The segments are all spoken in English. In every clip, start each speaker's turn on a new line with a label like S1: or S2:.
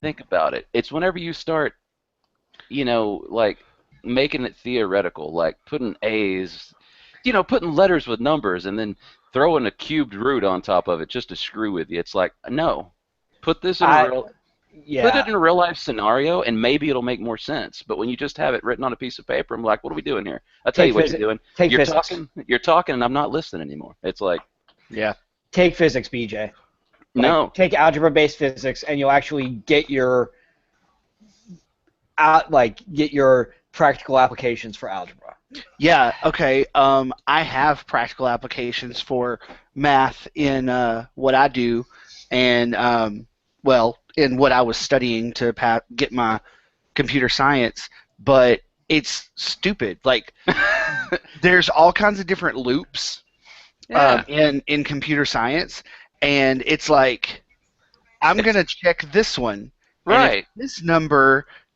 S1: think about it. It's whenever you start, like making it theoretical, like putting A's, putting letters with numbers and then throwing a cubed root on top of it just to screw with you. It's like, no, put this in a
S2: I
S1: real, put
S2: yeah.
S1: it in a real life scenario and maybe it'll make more sense. But when you just have it written on a piece of paper, I'm like, what are we doing here? I'll tell
S2: Take
S1: you what you're
S2: physics.
S1: doing.
S2: Take
S1: You're
S2: physics.
S1: talking, you're talking, and I'm not listening anymore. It's like,
S3: Yeah.
S2: Take physics, BJ. Like
S1: no,
S2: take algebra-based physics, and you'll actually get your get your practical applications for algebra.
S3: Yeah, okay. I have practical applications for math in what I do, and well, in what I was studying to get my computer science. But it's stupid. Like, there's all kinds of different loops
S1: yeah,
S3: in computer science, and it's like I'm gonna check this one, and
S1: right.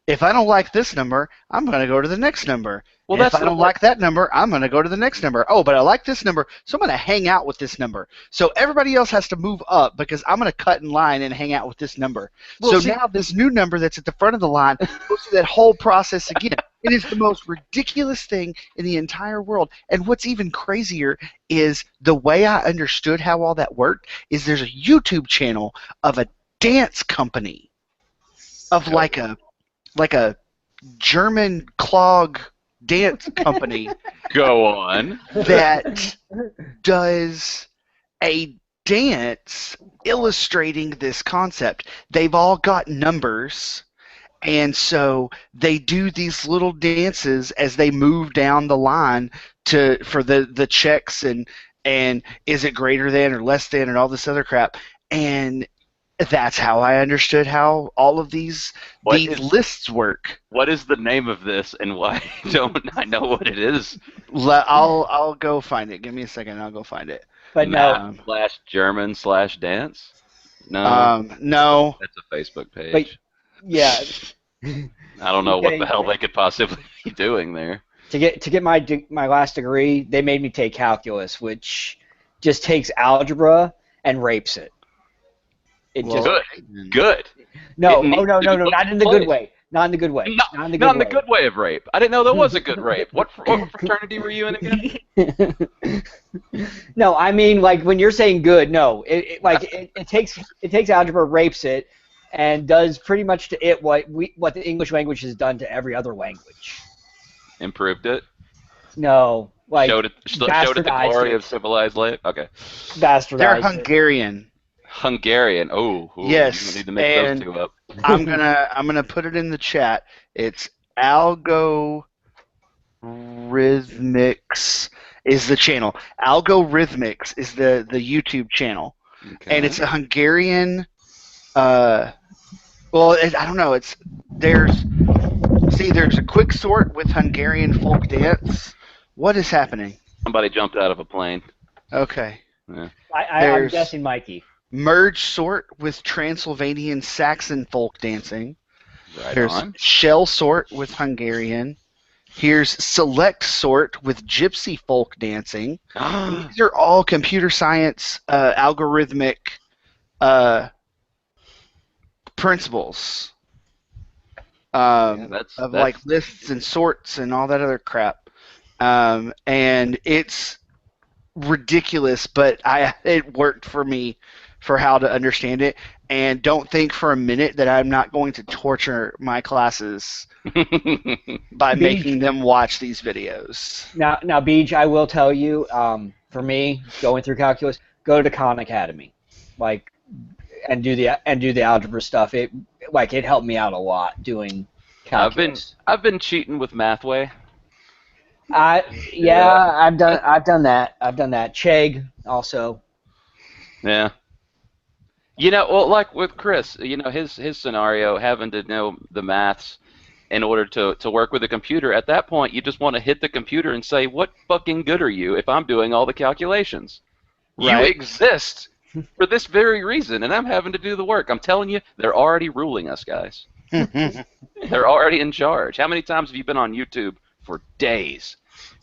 S3: if I don't like this number, I'm gonna go to the next number.
S1: Well,
S3: And if
S1: that's
S3: I don't like that number, I'm gonna go to the next number. Oh, but I like this number, so I'm gonna hang out with this number. So everybody else has to move up because I'm gonna cut in line and hang out with this number.
S1: well,
S3: So
S1: see,
S3: now this new number that's at the front of the line goes through that whole process again. It is the most ridiculous thing in the entire world. And what's even crazier is the way I understood how all that worked is there's a YouTube channel of a dance company of like a German clog dance company
S1: go on.
S3: that does a dance illustrating this concept. They've all got numbers, and so they do these little dances as they move down the line for the checks and is it greater than or less than and all this other crap. And that's how I understood how all of these lists work.
S1: What is the name of this, and why don't I know what it is?
S3: I'll go find it. Give me a second. I'll go find it.
S2: But no,
S1: Math / German / dance? No,
S3: No.
S1: that's a Facebook
S2: but
S1: page.
S2: yeah,
S1: I don't know what the hell they could possibly be doing there.
S2: to get my last degree, they made me take calculus, which just takes algebra and rapes it. It
S3: Well,
S1: Good. Good.
S2: no,
S1: It needs
S2: no,
S1: to be
S2: not in the
S1: played.
S2: good way. Not in the good way.
S1: Not
S2: Not in the
S1: not in the
S2: good
S1: good way of rape. I didn't know there was a good rape. What fraternity were you in again?
S2: way. No, I mean like when you're saying good, no, it takes algebra, rapes it, and does pretty much to it what the English language has done to every other language.
S1: Improved it.
S2: No, like
S1: Showed it the
S2: bastardized
S1: glory
S2: it.
S1: of civilized life. Okay.
S3: they're
S2: Bastardized it.
S3: Hungarian.
S1: Hungarian. Oh,
S3: Yes,
S1: you need to mix
S3: and
S1: those two up.
S3: I'm gonna put it in the chat. It's Algorithmics is the channel. Algorithmics is the YouTube channel,
S1: Okay.
S3: and it's a Hungarian. I don't know. There's a quick sort with Hungarian folk dance. What is happening?
S1: Somebody jumped out of a plane.
S3: Okay.
S1: Yeah.
S2: I'm
S3: There's-
S2: guessing Mikey.
S3: Merge sort with Transylvanian Saxon folk dancing.
S1: Right
S3: There's
S1: on.
S3: shell sort with Hungarian. Here's select sort with gypsy folk dancing. These are all computer science algorithmic principles
S1: that's
S3: like lists and sorts and all that other crap. And it's ridiculous, but it worked for me for how to understand it. And don't think for a minute that I'm not going to torture my classes by
S2: Beej.
S3: making them watch these videos.
S2: Now, Beej, I will tell you, for me, going through calculus, go to Khan Academy, and do the algebra stuff. It helped me out a lot doing calculus.
S1: I've been cheating with Mathway.
S2: I've done that. Chegg also.
S1: Yeah. Well, like with Chris, his scenario, having to know the maths in order to work with a computer, at that point, you just want to hit the computer and say, what fucking good are you if I'm doing all the calculations? You
S3: Right.
S1: exist for this very reason, and I'm having to do the work. I'm telling you, they're already ruling us, guys. They're already in charge. How many times have you been on YouTube for days?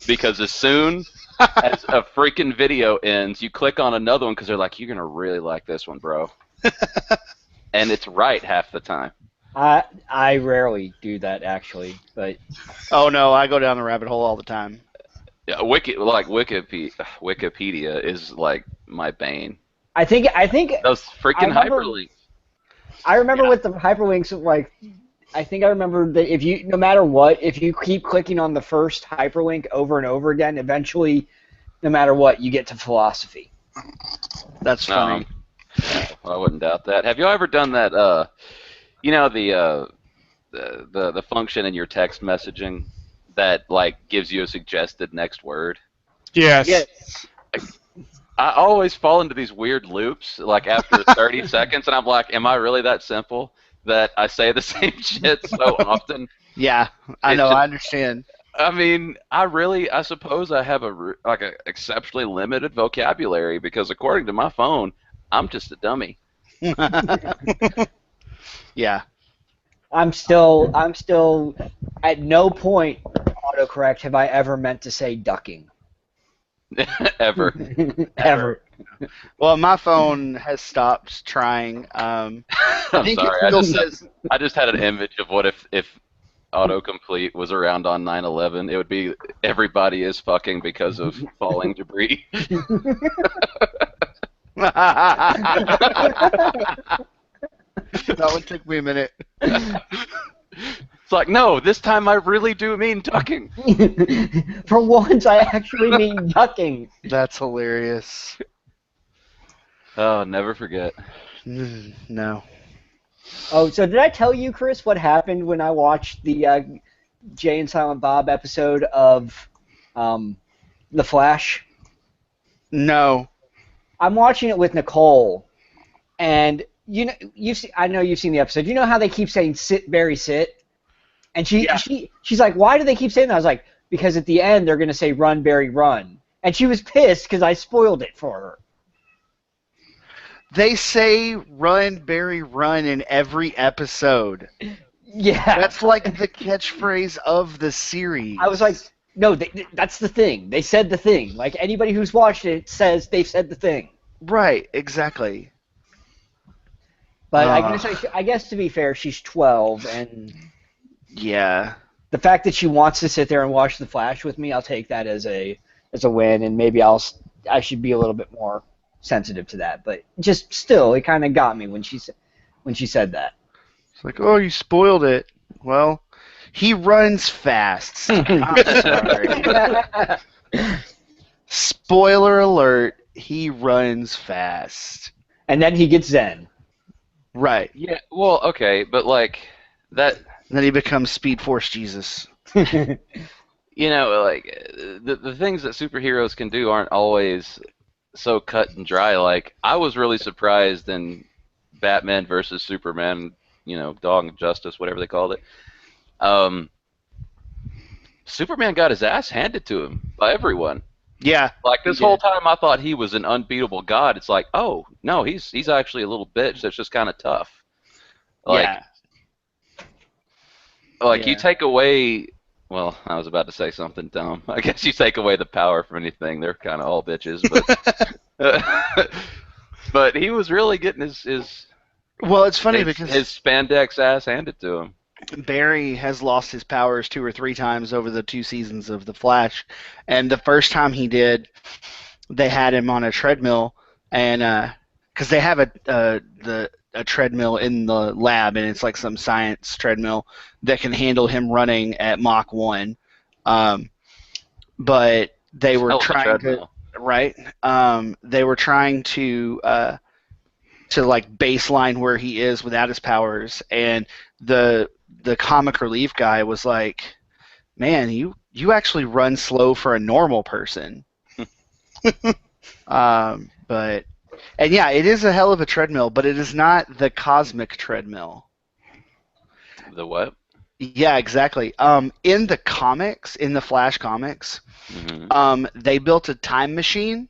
S1: Because as soon as a freaking video ends, you click on another one because they're like, you're going to really like this one, bro. And it's right half the time.
S2: I rarely do that actually, but
S3: Oh no, I go down the rabbit hole all the time.
S1: Yeah, Wikipedia is like my bane.
S2: I think
S1: Those
S2: I
S1: freaking
S2: remember
S1: hyperlinks.
S2: I remember
S3: Yeah.
S2: with the hyperlinks like I think I remember that if you no matter what, if you keep clicking on the first hyperlink over and over again, eventually, no matter what, you get to philosophy.
S3: That's funny.
S1: I wouldn't doubt that. Have you ever done that? You know the function in your text messaging that like gives you a suggested next word.
S4: Yes.
S2: Yes.
S1: I always fall into these weird loops, like after 30 seconds, and I'm like, am I really that simple that I say the same shit so often?
S3: Yeah, I
S1: It
S3: know.
S1: just-
S3: I understand.
S1: I mean, I suppose I have a exceptionally limited vocabulary because according to my phone, I'm just a dummy.
S3: Yeah.
S2: I'm still at no point autocorrect have I ever meant to say ducking.
S1: Ever.
S2: Ever.
S3: Well, my phone has stopped trying. I
S1: I'm
S3: think
S1: sorry.
S3: it still says.
S1: I just had an image of what if autocomplete was around on 9/11. It would be everybody is fucking because of falling debris.
S3: That one took me a minute.
S1: It's like, no, this time I really do mean ducking.
S2: For once, I actually mean ducking.
S3: That's hilarious.
S1: Oh, never forget.
S3: No.
S2: Oh, so did I tell you, Chris, what happened when I watched the Jay and Silent Bob episode of The Flash?
S3: No.
S2: I'm watching it with Nicole, and I know you've seen the episode. You know how they keep saying "sit, Barry, sit," and she's like, "Why do they keep saying that?" I was like, "Because at the end they're gonna say run, Barry, run," and she was pissed because I spoiled it for her.
S3: They say run, Barry, run in every episode.
S2: Yeah,
S3: That's like the catchphrase of the series.
S2: I was like, no, that's the thing. They said the thing. Like anybody who's watched it says they've said the thing.
S3: Right, exactly.
S2: But I guess to be fair, she's 12, and
S3: Yeah.
S2: the fact that she wants to sit there and watch The Flash with me, I'll take that as a win, and maybe I should be a little bit more sensitive to that. But just still, it kind of got me when she said that.
S3: It's like, oh, you spoiled it. Well, he runs fast. I'm sorry. Spoiler alert, he runs fast.
S2: And then he gets Zen.
S3: Right.
S1: Yeah, well, okay, but like that,
S3: And then he becomes Speed Force Jesus.
S1: you know, like the things that superheroes can do aren't always so cut and dry. Like I was really surprised in Batman versus Superman, you know, Dawn of Justice, whatever they called it. Superman got his ass handed to him by everyone.
S3: Yeah.
S1: Like this
S3: He
S1: whole
S3: did.
S1: time, I thought he was an unbeatable god. It's like, oh no, he's actually a little bitch that's just kind of tough. Like,
S3: Yeah.
S1: like you
S3: Yeah.
S1: take away. Well, I was about to say something dumb. I guess you take away the power from anything, they're kind of all bitches. But but he was really getting his
S3: Well, it's funny because
S1: his spandex ass handed to him.
S3: Barry has lost his powers 2 or 3 times over the 2 seasons of The Flash, and the first time he did, they had him on a treadmill, and because they have a treadmill in the lab, and it's like some science treadmill that can handle him running at Mach 1, but they were
S1: Hell of a
S3: trying to
S1: treadmill.
S3: right. They were trying to like baseline where he is without his powers, and the comic relief guy was like, "Man, you actually run slow for a normal person." But and yeah, it is a hell of a treadmill, but it is not the cosmic treadmill.
S1: The what?
S3: Yeah, exactly. In the comics, in the Flash comics,
S1: Hmm.
S3: they built a time machine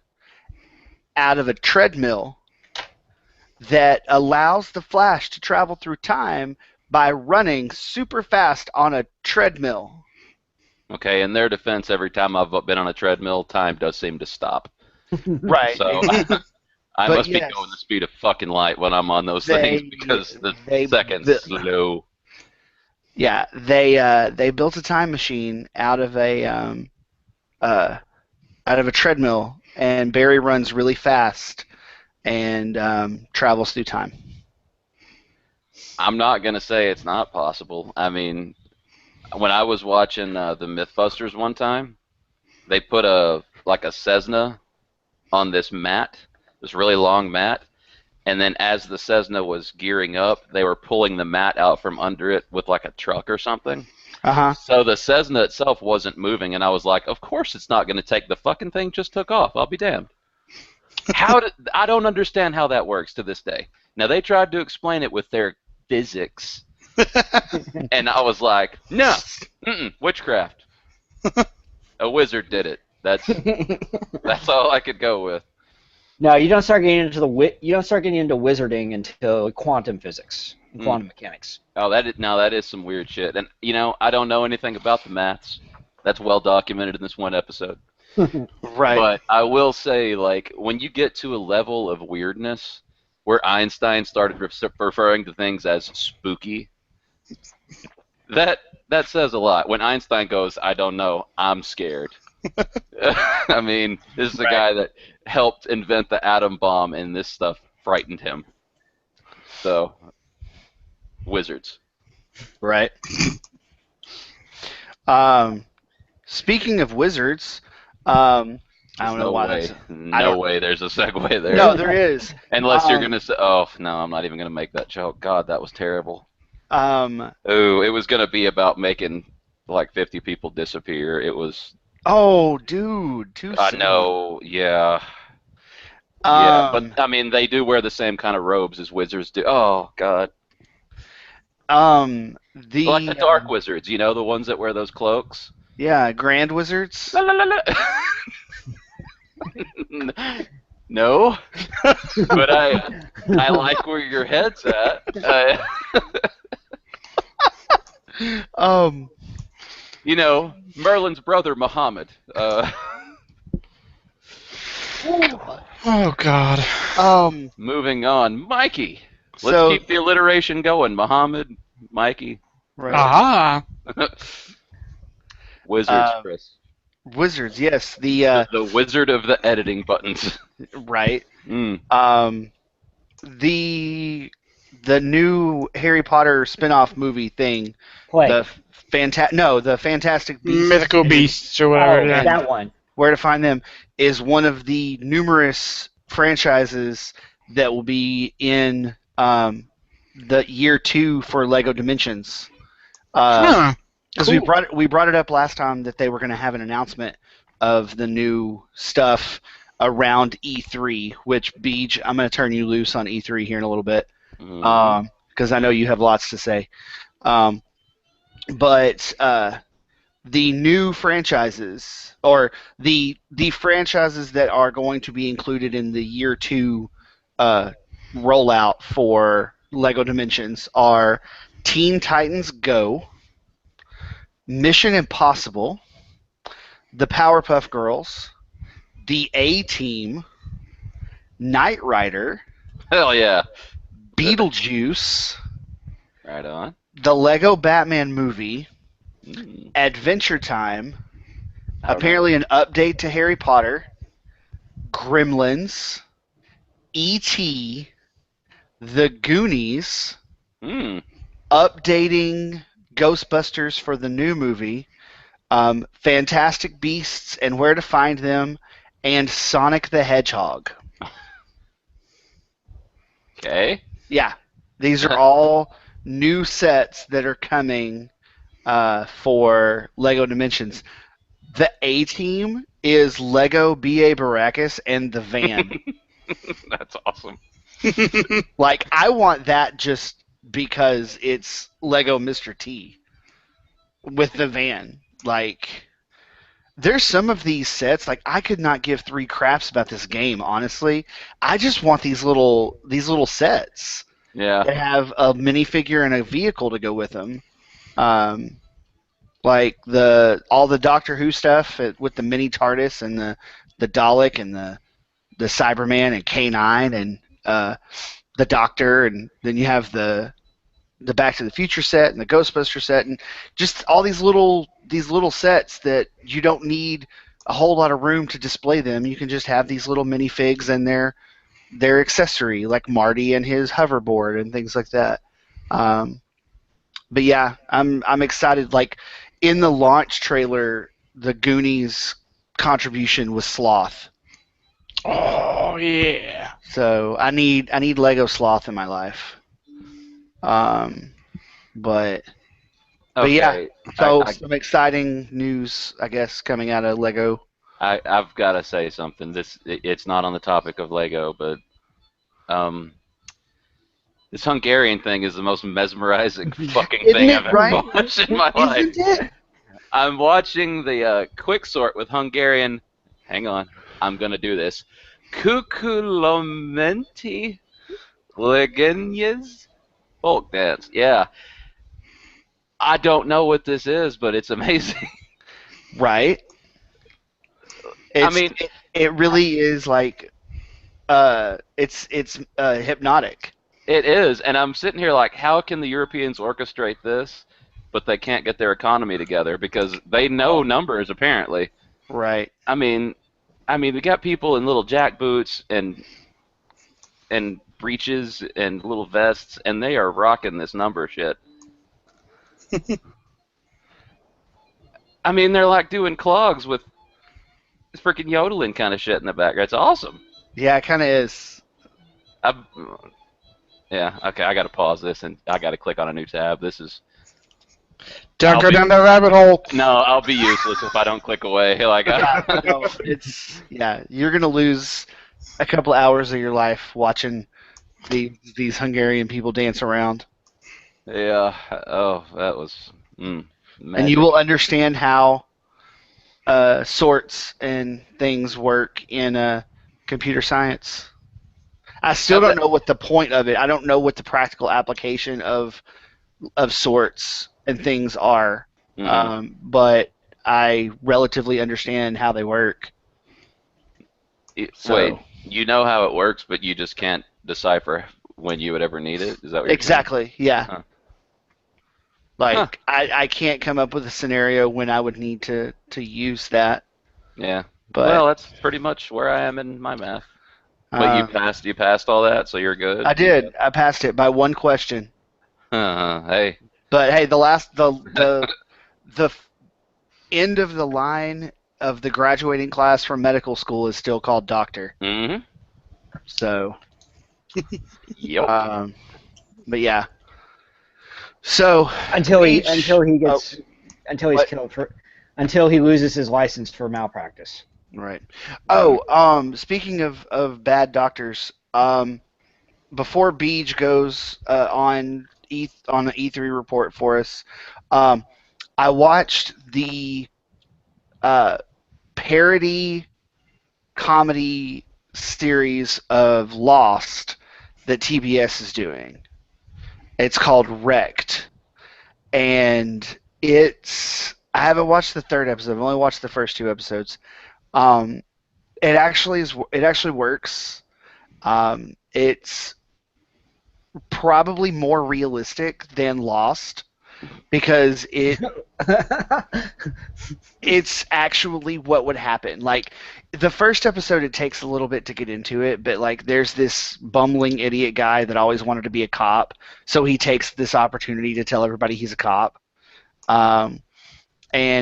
S3: out of a treadmill that allows the Flash to travel through time by running super fast on a treadmill.
S1: Okay, in their defense, every time I've been on a treadmill, time does seem to stop.
S3: Right.
S1: So I
S3: But
S1: must
S3: yes.
S1: be going the speed of fucking light when I'm on those
S3: They-
S1: things because the
S3: they
S1: seconds
S3: built-
S1: slow.
S3: Yeah, they built a time machine uh, out of a treadmill, and Barry runs really fast and travels through time.
S1: I'm not gonna say it's not possible. I mean, when I was watching the MythBusters one time, they put a Cessna on this mat, this really long mat, and then as the Cessna was gearing up, they were pulling the mat out from under it with like a truck or something.
S3: Uh-huh.
S1: So the Cessna itself wasn't moving, and I was like, of course it's not going to take. The fucking thing just took off. I'll be damned. I don't understand how that works to this day. Now they tried to explain it with their physics, and I was like, no, witchcraft. A wizard did it. That's all I could go with.
S2: No, you don't start getting into wizarding until quantum physics, and quantum mechanics.
S1: Oh, that is some weird shit. And I don't know anything about the maths. That's well documented in this one episode.
S3: Right.
S1: But I will say, like, when you get to a level of weirdness where Einstein started referring to things as spooky, that says a lot. When Einstein goes, I don't know, I'm scared. I mean, this is the guy that helped invent the atom bomb, and this stuff frightened him. So, wizards.
S3: Right. Speaking of wizards, I don't know why that's...
S1: No way there's a segue there.
S3: No, there is.
S1: Unless you're going to say, oh, no, I'm not even going to make that joke. God, that was terrible.
S3: Oh,
S1: it was going to be about making like 50 people disappear. It was...
S3: Oh, dude, too
S1: I
S3: soon.
S1: know, yeah. Yeah, but, I mean, they do wear the same kind of robes as wizards do. Oh, God.
S3: Like
S1: the dark wizards, the ones that wear those cloaks?
S3: Yeah, grand wizards.
S1: La, la, la, la. No, but I like where your head's at. Merlin's brother Muhammad.
S4: Oh God.
S1: Moving on, Mikey. Let's keep the alliteration going. Muhammad, Mikey.
S3: Right.
S4: Ah.
S1: Wizards, Chris.
S3: Wizards, yes. The
S1: wizard of the editing buttons.
S3: Right. The new Harry Potter spin-off movie thing.
S2: Play.
S3: The Fantastic Beasts.
S4: Mythical Beasts or whatever. Yeah.
S2: That one.
S3: Where to Find Them is one of the numerous franchises that will be in the year 2 for Lego Dimensions. Because
S4: cool.
S3: we brought it up last time that they were going to have an announcement of the new stuff around E3, which, Beej, I'm going to turn you loose on E3 here in a little bit, because I know you have lots to say. But the new franchises, or the franchises that are going to be included in the year 2 rollout for Lego Dimensions are Teen Titans Go, Mission Impossible, the Powerpuff Girls, the A-Team, Knight Rider,
S1: Hell yeah.
S3: Beetlejuice,
S1: Right on.
S3: the Lego Batman movie, Adventure Time, apparently an update to Harry Potter, Gremlins, E.T., The Goonies, updating Ghostbusters for the new movie, Fantastic Beasts and Where to Find Them, and Sonic the Hedgehog.
S1: Okay.
S3: Yeah, these are all new sets that are coming for Lego Dimensions. The A-Team is Lego B.A. Baracus and the van.
S1: That's awesome.
S3: Like, I want that just because it's Lego Mr. T with the van. Like, there's some of these sets, like, I could not give 3 craps about this game, honestly. I just want these little sets that have a minifigure and a vehicle to go with them. Like all the Doctor Who stuff with the mini TARDIS and the Dalek and the Cyberman and K9 and the Doctor, and then you have the the Back to the Future set and the Ghostbuster set, and just all these little sets that you don't need a whole lot of room to display them. You can just have these little minifigs and their accessory, like Marty and his hoverboard and things like that. But yeah, I'm excited. Like in the launch trailer, the Goonies contribution was Sloth.
S4: Oh yeah.
S3: So I need Lego Sloth in my life. But yeah,
S1: Okay.
S3: so some exciting news, I guess, coming out of Lego.
S1: I've got to say something. It's not on the topic of Lego, but this Hungarian thing is the most mesmerizing fucking
S3: Isn't
S1: thing
S3: it,
S1: I've ever
S3: right?
S1: watched in my life.
S3: Isn't it?
S1: I'm watching the quick sort with Hungarian. Hang on, I'm gonna do this. Kukulomenti Legenyes folk dance. Yeah. I don't know what this is, but it's amazing.
S3: Right. It really is like it's hypnotic.
S1: It is, and I'm sitting here like, how can the Europeans orchestrate this, but they can't get their economy together because they know numbers apparently.
S3: Right.
S1: I mean, we got people in little jackboots and breeches and little vests, and they are rocking this number shit. I mean, they're like doing clogs with freaking yodeling kind of shit in the background. It's awesome.
S3: Yeah, it kind of is.
S1: Yeah, okay, I got to pause this, and I got to click on a new tab. This is...
S4: Don't go down that rabbit hole.
S1: No, I'll be useless if I don't click away. Like,
S3: No, you're going to lose a couple hours of your life watching these Hungarian people dance around.
S1: Yeah, oh, that was...
S3: And you will understand how sorts and things work in computer science. I still don't know what the point of it. I don't know what the practical application of sorts and things are, but I relatively understand how they work.
S1: Wait, you know how it works, but you just can't decipher when you would ever need it? Is that what you're
S3: Exactly,
S1: saying?
S3: yeah.
S1: Huh.
S3: Like, I can't come up with a scenario when I would need to use that.
S1: Yeah.
S3: But,
S1: well, that's pretty much where I am in my math. But you passed all that, so you're good?
S3: I did. I passed it by one question.
S1: Hey.
S3: But hey, the end of the line of the graduating class from medical school is still called doctor.
S1: Mm-hmm.
S3: So.
S1: Yep.
S3: But yeah. So
S2: until he loses his license for malpractice.
S3: Right. Speaking of bad doctors, before Beej goes on the E3 report for us, I watched the parody comedy series of Lost that TBS is doing. It's called Wrecked, and I haven't watched the third episode. I've only watched the first two episodes. It actually works. It's probably more realistic than Lost because it's actually what would happen. Like the first episode, it takes a little bit to get into it, but like there's this bumbling idiot guy that always wanted to be a cop, so he takes this opportunity to tell everybody he's a cop. And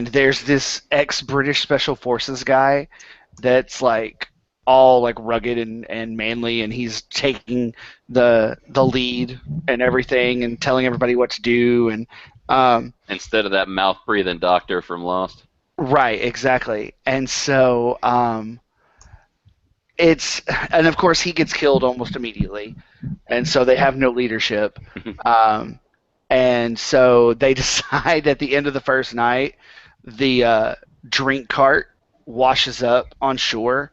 S3: there's this ex-British Special Forces guy that's like all like rugged and manly, and he's taking the lead and everything and telling everybody what to do. And
S1: instead of that mouth-breathing doctor from Lost.
S3: Right, exactly. And so and of course he gets killed almost immediately, and so they have no leadership. And so they decide at the end of the first night, the drink cart washes up on shore,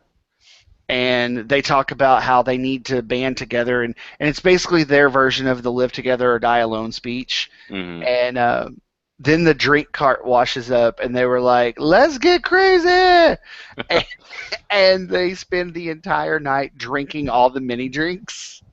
S3: and they talk about how they need to band together, and it's basically their version of the live together or die alone speech.
S1: Mm-hmm.
S3: And then the drink cart washes up, and they were like, let's get crazy! and they spend the entire night drinking all the mini drinks.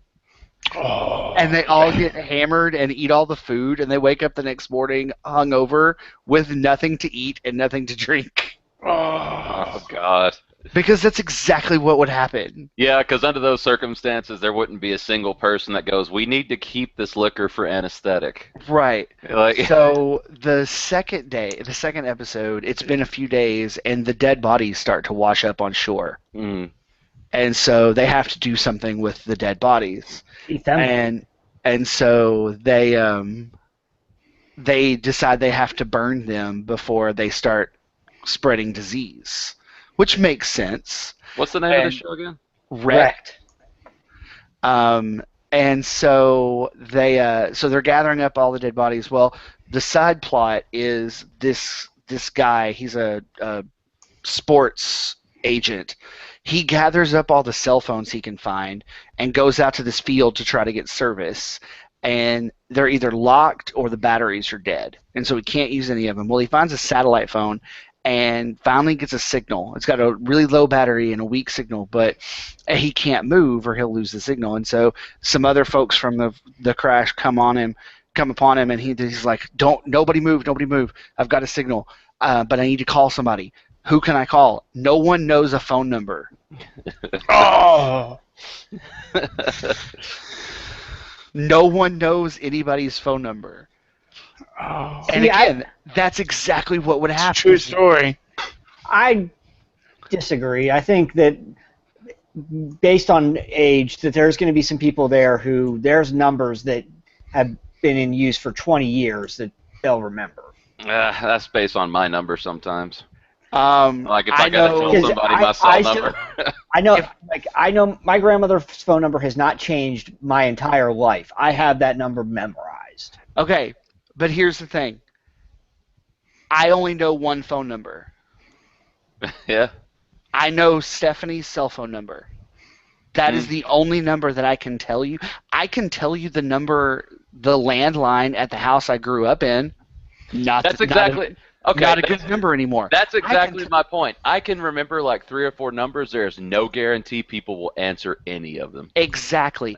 S3: And they all get hammered and eat all the food, and they wake up the next morning hungover with nothing to eat and nothing to drink.
S1: Oh God.
S3: Because that's exactly what would happen.
S1: Yeah, because under those circumstances, there wouldn't be a single person that goes, "We need to keep this liquor for anesthetic."
S3: Right.
S1: Like,
S3: So the second episode, it's been a few days, and the dead bodies start to wash up on shore.
S1: mm,
S3: And so they have to do something with the dead bodies.
S2: Eat them.
S3: And so they decide they have to burn them before they start spreading disease, which makes sense.
S1: what's the name of the
S3: And-
S1: show again?
S3: Wrecked. And so they're gathering up all the dead bodies. Well, the side plot is this guy. He's a sports agent. He gathers up all the cell phones he can find and goes out to this field to try to get service. And they're either locked or the batteries are dead, and so he can't use any of them. Well, he finds a satellite phone and finally gets a signal. It's got a really low battery and a weak signal, but he can't move or he'll lose the signal. And so some other folks from the crash come upon him, and he's like, nobody move. I've got a signal, but I need to call somebody. Who can I call? No one knows a phone number.
S4: Oh.
S3: No one knows anybody's phone number.
S4: Oh.
S3: And
S2: See,
S3: again, that's exactly what would happen.
S4: True story.
S2: I disagree. I think that based on age, that there's going to be some people there who there's numbers that have been in use for 20 years that they'll remember.
S1: That's based on my number sometimes. Like if
S3: I
S1: I gotta
S3: know-
S1: tell
S2: Because
S1: somebody my cell
S2: I still-
S1: number.
S2: I know my grandmother's phone number has not changed my entire life. I have that number memorized.
S3: Okay, but here's the thing. I only know one phone number.
S1: Yeah.
S3: I know Stephanie's cell phone number. That is
S1: Hmm.
S3: the only number that I can tell you. I can tell you the landline at the house I grew up in.
S1: That's exactly okay.
S3: Not a good number anymore.
S1: That's exactly
S3: t-
S1: my point. I can remember like 3 or 4 numbers. There's no guarantee people will answer any of them.
S3: Exactly.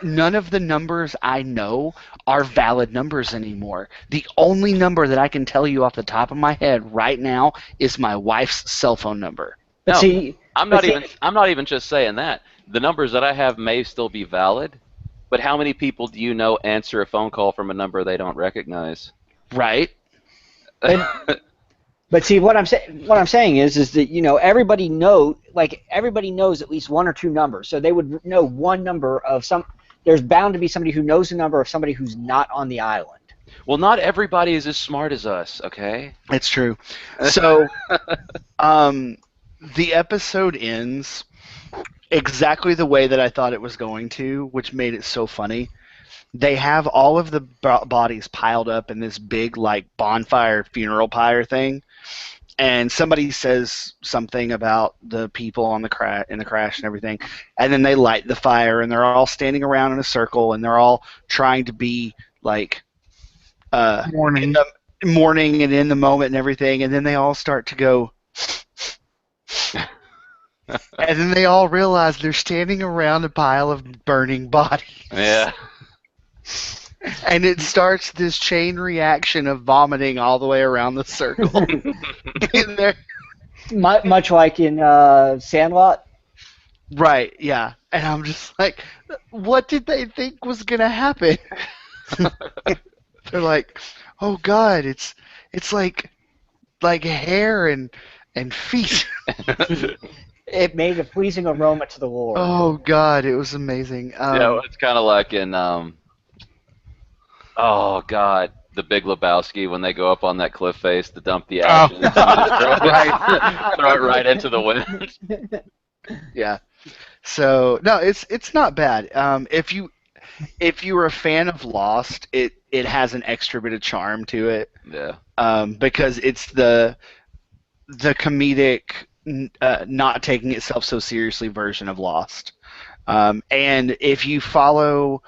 S3: None of the numbers I know are valid numbers anymore. The only number that I can tell you off the top of my head right now is my wife's cell phone number.
S2: But
S1: No,
S2: see,
S1: I'm
S2: but
S1: not even just saying that. The numbers that I have may still be valid, but how many people do you know answer a phone call from a number they don't recognize?
S3: Right?
S2: But see, what I'm saying is that everybody knows at least one or two numbers, so they would know one number of some. There's bound to be somebody who knows the number of somebody who's not on the island.
S1: Well, not everybody is as smart as us, okay?
S3: It's true. So, the episode ends exactly the way that I thought it was going to, which made it so funny. They have all of the bodies piled up in this big, like, bonfire funeral pyre thing, and somebody says something about the people on in the crash and everything, and then they light the fire, and they're all standing around in a circle, and they're all trying to be, like,
S4: Morning.
S3: mourning and in the moment and everything, and then they all start to go, and then they all realize they're standing around a pile of burning bodies.
S1: Yeah.
S3: And it starts this chain reaction of vomiting all the way around the circle. In there.
S2: Much like in Sandlot.
S3: Right, yeah. And I'm just like, what did they think was going to happen? They're like, oh God, it's like hair and feet.
S2: It made a pleasing aroma to the Lord.
S3: Oh God, it was amazing.
S1: Yeah, it's kind of like in, oh God, The Big Lebowski when they go up on that cliff face to dump the ashes. And throw it right into the wind.
S3: Yeah. So no, it's not bad. If you were a fan of Lost, it has an extra bit of charm to it.
S1: Yeah.
S3: Because it's the comedic, not taking itself so seriously version of Lost. And if you follow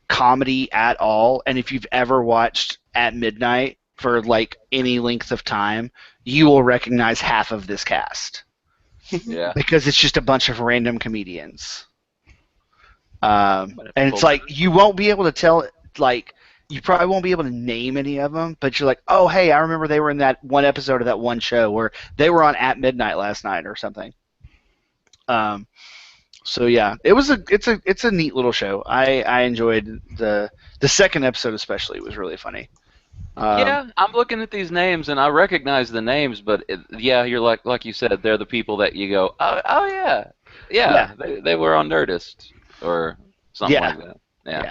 S3: comedy at all, and if you've ever watched At Midnight for like any length of time, you will recognize half of this cast.
S1: Yeah.
S3: Because it's just a bunch of random comedians. And it's like you won't be able to tell, like you probably won't be able to name any of them, but you're like, oh hey, I remember they were in that one episode of that one show where they were on At Midnight last night or something. So yeah, it's a neat little show. I enjoyed the second episode especially. It was really funny.
S1: Yeah, I'm looking at these names and I recognize the names, but yeah, you're like you said, they're the people that you go, oh yeah,
S3: Yeah.
S1: they were on Nerdist or something
S3: Yeah.
S1: like that. Yeah.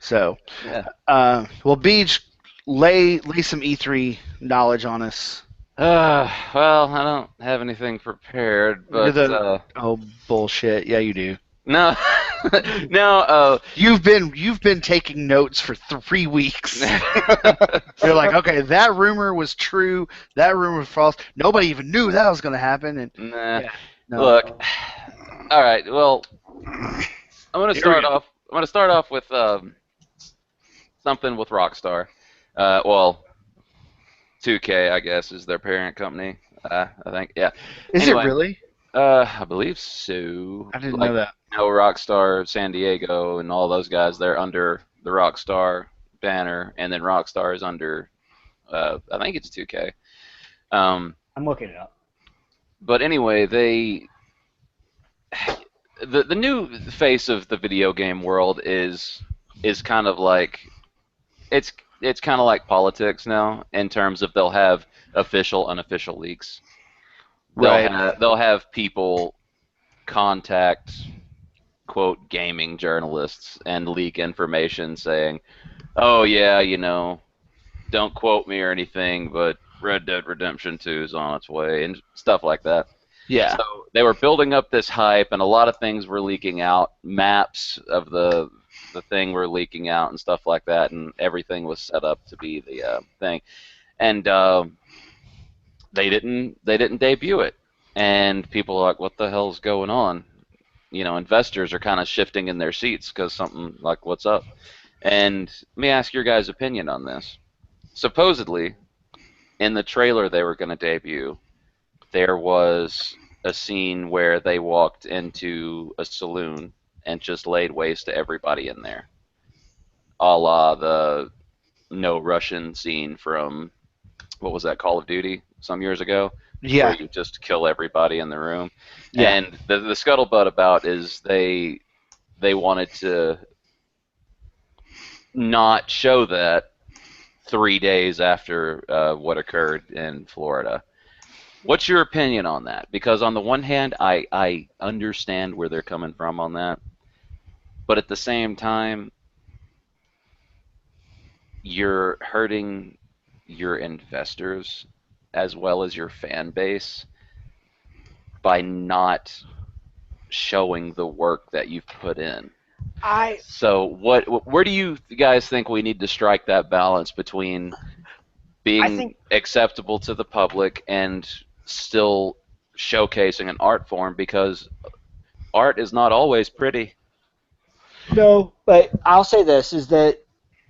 S3: So,
S1: Yeah.
S3: well, Beej, lay some E3 knowledge on us.
S1: Well, I don't have anything prepared, but
S3: Oh bullshit! Yeah, you do.
S1: no, no.
S3: You've been taking notes for 3 weeks. You're like, okay, that rumor was true. That rumor was false. Nobody even knew that was going to happen. And
S1: Nah.
S3: no.
S1: Look. All right. Well, I'm gonna start off with something with Rockstar. Well, 2K, I guess, is their parent company. I think. Yeah.
S3: Is
S1: Anyway,
S3: it really?
S1: I believe so.
S3: I didn't know that.
S1: Rockstar San Diego and all those guys, they're under the Rockstar banner, and then Rockstar is under, I think it's 2K.
S2: I'm looking it up.
S1: But anyway, the new face of the video game world is kind of like it's kind of like politics now in terms of they'll have official, unofficial leaks. They'll have people contact, quote, gaming journalists and leak information saying, oh yeah, don't quote me or anything, but Red Dead Redemption 2 is on its way and stuff like that.
S3: Yeah.
S1: So they were building up this hype, and a lot of things were leaking out. Maps of the thing were leaking out and stuff like that, and everything was set up to be the thing. And they didn't debut it, and people are like, "What the hell's going on?" Investors are kind of shifting in their seats because something like, "What's up?" And let me ask your guys' opinion on this. Supposedly, in the trailer they were going to debut, there was a scene where they walked into a saloon and just laid waste to everybody in there, a la the No Russian scene from, what was that, Call of Duty some years ago?
S3: Yeah.
S1: Where you just kill everybody in the room.
S3: Yeah.
S1: And the scuttlebutt about is they wanted to not show that 3 days after what occurred in Florida. What's your opinion on that? Because on the one hand, I understand where they're coming from on that, but at the same time, you're hurting your investors as well as your fan base by not showing the work that you've put in. So where do you guys think we need to strike that balance between being acceptable to the public and still showcasing an art form, because art is not always pretty.
S2: No, but I'll say this, is that,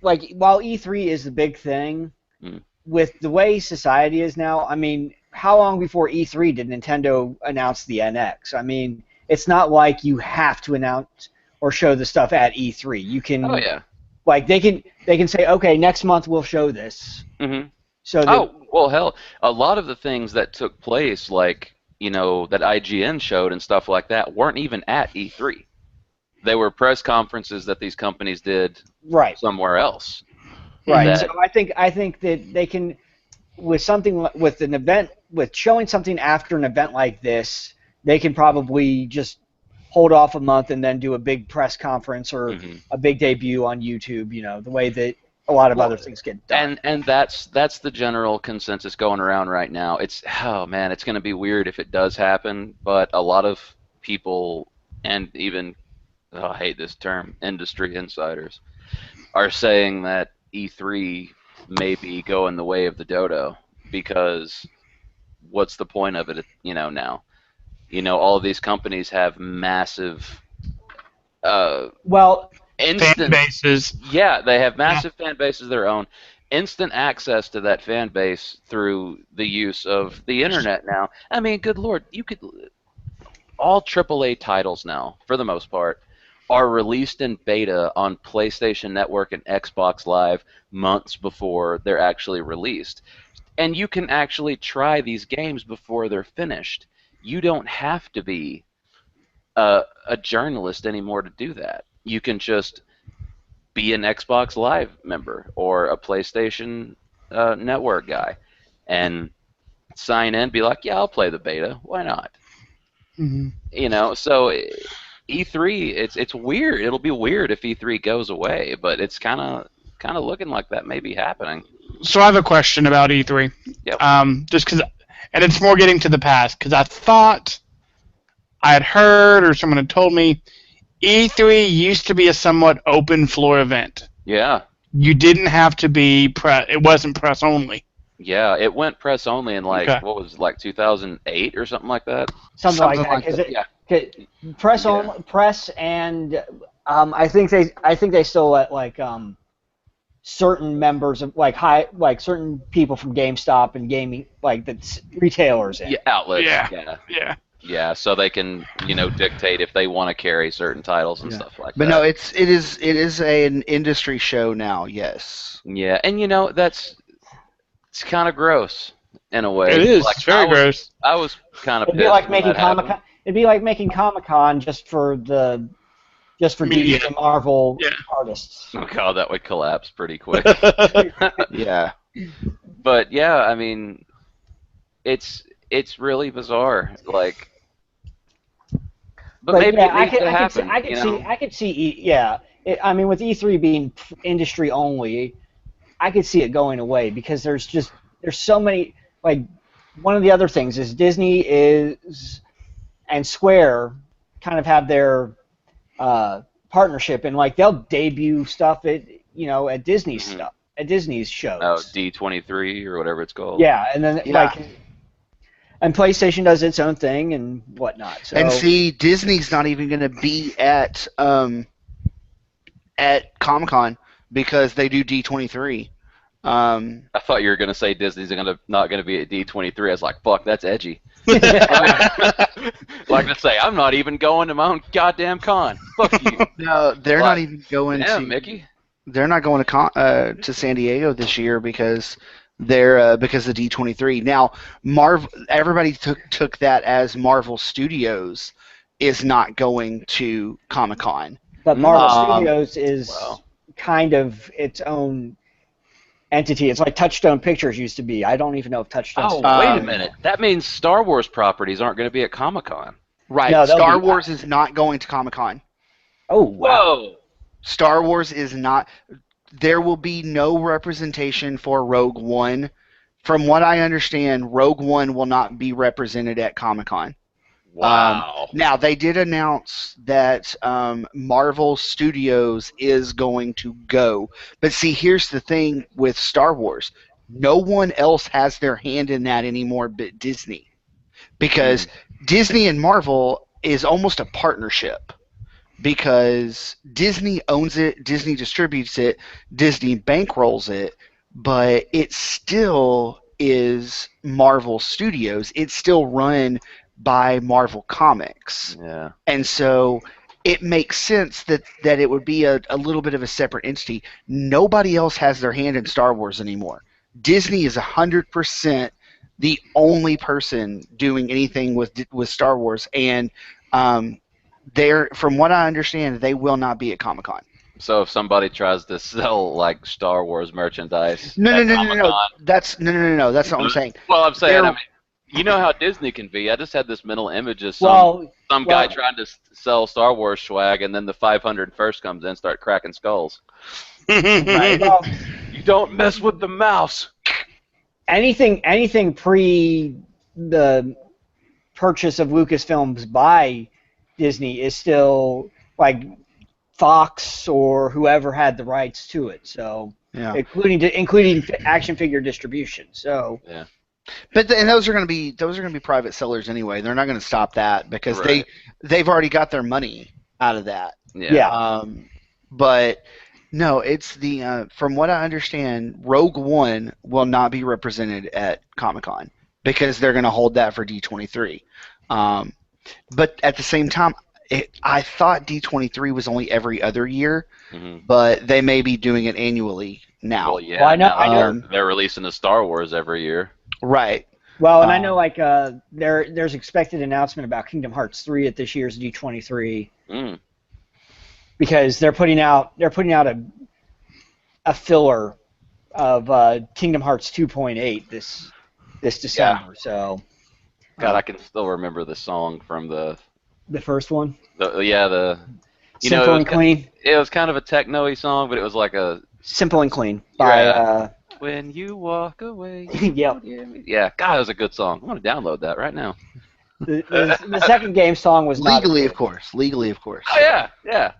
S2: like, while E3 is the big thing, with the way society is now, I mean, how long before E3 did Nintendo announce the NX? I mean, it's not like you have to announce or show the stuff at E3. You can, like, they can say, okay, next month we'll show this.
S1: Mm-hmm.
S2: So
S1: well, hell, a lot of the things that took place, like, that IGN showed and stuff like that, weren't even at E3. They were press conferences that these companies did somewhere else.
S2: Right. So I think that they can, with an event, with showing something after an event like this, they can probably just hold off a month and then do a big press conference or a big debut on YouTube. The way that a lot of other things get done.
S1: And that's the general consensus going around right now. It's going to be weird if it does happen, but a lot of people, and even, I hate this term, industry insiders, are saying that E3 may be going the way of the dodo, because what's the point of it, now? All of these companies have massive instant
S4: fan bases.
S1: Yeah, they have massive fan bases of their own. Instant access to that fan base through the use of the internet now. I mean, good Lord, you could all AAA titles now, for the most part, are released in beta on PlayStation Network and Xbox Live months before they're actually released. And you can actually try these games before they're finished. You don't have to be a journalist anymore to do that. You can just be an Xbox Live member or a PlayStation Network guy and sign in, be like, yeah, I'll play the beta. Why not?
S4: Mm-hmm.
S1: You know, so E3, it's weird. It'll be weird if E3 goes away, but it's kind of looking like that may be happening.
S4: So I have a question about E3.
S1: Yep.
S4: Just because, and it's more getting to the past, because I thought I had heard or someone had told me E3 used to be a somewhat open floor event.
S1: Yeah.
S4: You didn't have to be it wasn't press only.
S1: Yeah, it went press only in
S4: Okay.
S1: what was it, like 2008 or something like that?
S2: Something like that. 'Cause
S1: Yeah.
S2: Press
S1: Yeah.
S2: on press, and I think they still let like certain members of certain people from GameStop and gaming that's retailers in.
S1: Yeah, outlets.
S4: Yeah.
S1: Yeah. Yeah, so they can, dictate if they want to carry certain titles and
S3: Yeah.
S1: stuff like
S3: But
S1: that.
S3: no, it is an industry show now. Yes.
S1: Yeah, and it's kind of gross in a way.
S4: It is.
S1: Like,
S4: It's very gross.
S1: I was kind of
S2: It'd
S1: pissed
S2: be like
S1: when
S2: making
S1: that happened.
S2: Comic-Con. It'd be like making Comic-Con just for
S4: Media.
S2: DC and Marvel
S4: Yeah.
S2: artists.
S1: Oh god, that would collapse pretty quick.
S3: Yeah.
S1: But yeah, I mean, it's really bizarre. Like, but maybe
S2: yeah,
S1: it needs to happen.
S2: I could see. I mean, with E3 being industry only, I could see it going away because there's so many. Like, one of the other things is Disney and Square kind of have their partnership, and like they'll debut stuff at Disney's
S1: Mhm.
S2: stuff at Disney's shows.
S1: Oh, D23 or whatever it's called.
S2: Yeah, and then
S3: Yeah.
S2: and PlayStation does its own thing and whatnot. So,
S3: And see, Disney's not even going to be at Comic-Con because they do D23.
S1: I thought you were gonna say Disney's not gonna be at D23. I was like, fuck, that's edgy. Like to say, I'm not even going to my own goddamn con. Fuck you.
S3: No, they're
S1: What?
S3: not even going
S1: Yeah,
S3: to.
S1: Mickey.
S3: They're not going to San Diego this year because because of D23. Now, everybody took that as Marvel Studios is not going to Comic-Con.
S2: but Marvel
S3: Um,
S2: Studios is
S1: Wow.
S2: kind of its own entity. It's like Touchstone Pictures used to be. I don't even know if Touchstone.
S1: Oh,
S2: still-
S1: wait a
S3: Um,
S1: minute. That means Star Wars properties aren't going to be at Comic-Con.
S3: Right.
S2: No, they'll
S3: Star
S2: be-
S3: Wars is not going to Comic-Con.
S2: Oh wow!
S1: Whoa.
S3: Star Wars is not. There will be no representation for Rogue One. From what I understand, Rogue One will not be represented at Comic-Con.
S1: Wow.
S3: Now, they did announce that Marvel Studios is going to go. But see, here's the thing with Star Wars. No one else has their hand in that anymore but Disney. Because Disney and Marvel is almost a partnership. Because Disney owns it, Disney distributes it, Disney bankrolls it, but it still is Marvel Studios. It's still run by Marvel Comics.
S1: Yeah.
S3: And so it makes sense that it would be a little bit of a separate entity. Nobody else has their hand in Star Wars anymore. Disney is 100% the only person doing anything with Star Wars, and from what I understand, they will not be at Comic-Con.
S1: So if somebody tries to sell like Star Wars merchandise,
S3: No.
S1: at Comic-Con-
S3: That's no. That's not what I'm saying.
S1: Well, I'm saying,
S3: They're-
S1: I mean, you know how Disney can be. I just had this mental image of
S2: Well,
S1: some guy
S2: well-
S1: trying to sell Star Wars swag, and then the 501st comes in and start cracking skulls.
S2: well,
S1: You don't mess with the mouse.
S2: anything pre the purchase of Lucasfilms by Disney is still like Fox or whoever had the rights to it. So
S3: Yeah.
S2: including action figure distribution. So
S3: But and those are going to be private sellers anyway. They're not going to stop that because
S1: Right.
S3: they've already got their money out of that.
S2: Yeah.
S3: But no, it's the from what I understand, Rogue One will not be represented at Comic-Con because they're going to hold that for D23. But at the same time, I thought D23 was only every other year,
S1: Hmm.
S3: but they may be doing it annually now.
S1: Well, yeah.
S2: Well, I know-
S1: now
S2: I know-
S1: they're releasing a Star Wars every year.
S3: Right.
S2: Well, and I
S3: Um,
S2: know there's expected announcement about Kingdom Hearts 3 at this year's D23
S1: Mm.
S2: because they're putting out a filler of Kingdom Hearts 2.8 this December. So
S1: God, I can still remember the song from the
S2: first one,
S1: you
S2: Simple
S1: know,
S2: and Clean,
S1: it was kind of a techno-y song, but it was like a
S2: Simple and Clean by
S1: Yeah. When You Walk Away.
S2: Yep.
S1: Yeah, God, it was a good song. I'm gonna download that right now.
S2: The second game song was not
S3: legally,
S2: as
S3: of course. Legally, of course.
S1: Oh yeah, yeah.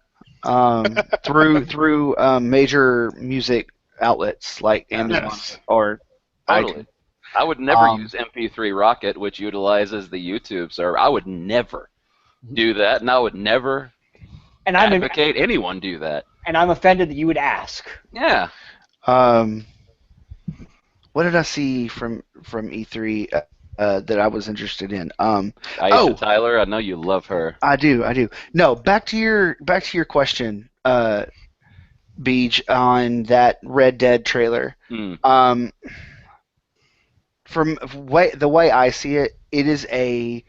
S3: Through major music outlets like Amazon
S4: Yes.
S3: or
S1: Totally.
S3: iTunes.
S1: I would never
S3: Um,
S1: use MP3 Rocket, which utilizes the YouTube server. I would never do that, and I would never
S2: and I'm
S1: advocate anyone do that.
S2: offended that you would ask.
S1: Yeah.
S3: What did I see from E3 that I was interested in?
S1: Aisha Tyler, I know you love her.
S3: I do. No, back to your question, Beej, on that Red Dead trailer.
S1: Hmm.
S3: From the way I see it, it is a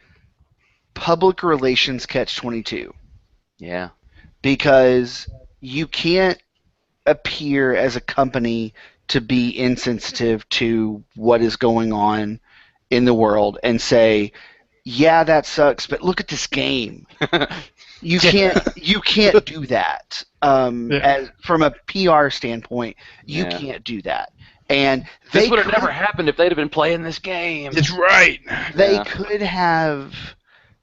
S3: public relations catch-22
S1: Yeah.
S3: because you can't appear as a company to be insensitive to what is going on in the world and say, yeah, that sucks, but look at this game. You can't do that. As from a PR standpoint, you
S1: Yeah.
S3: can't do that. And
S1: This
S3: they
S1: would have
S3: could-
S1: never happened if they'd have been playing this game.
S4: That's right.
S3: They
S1: Yeah.
S3: could have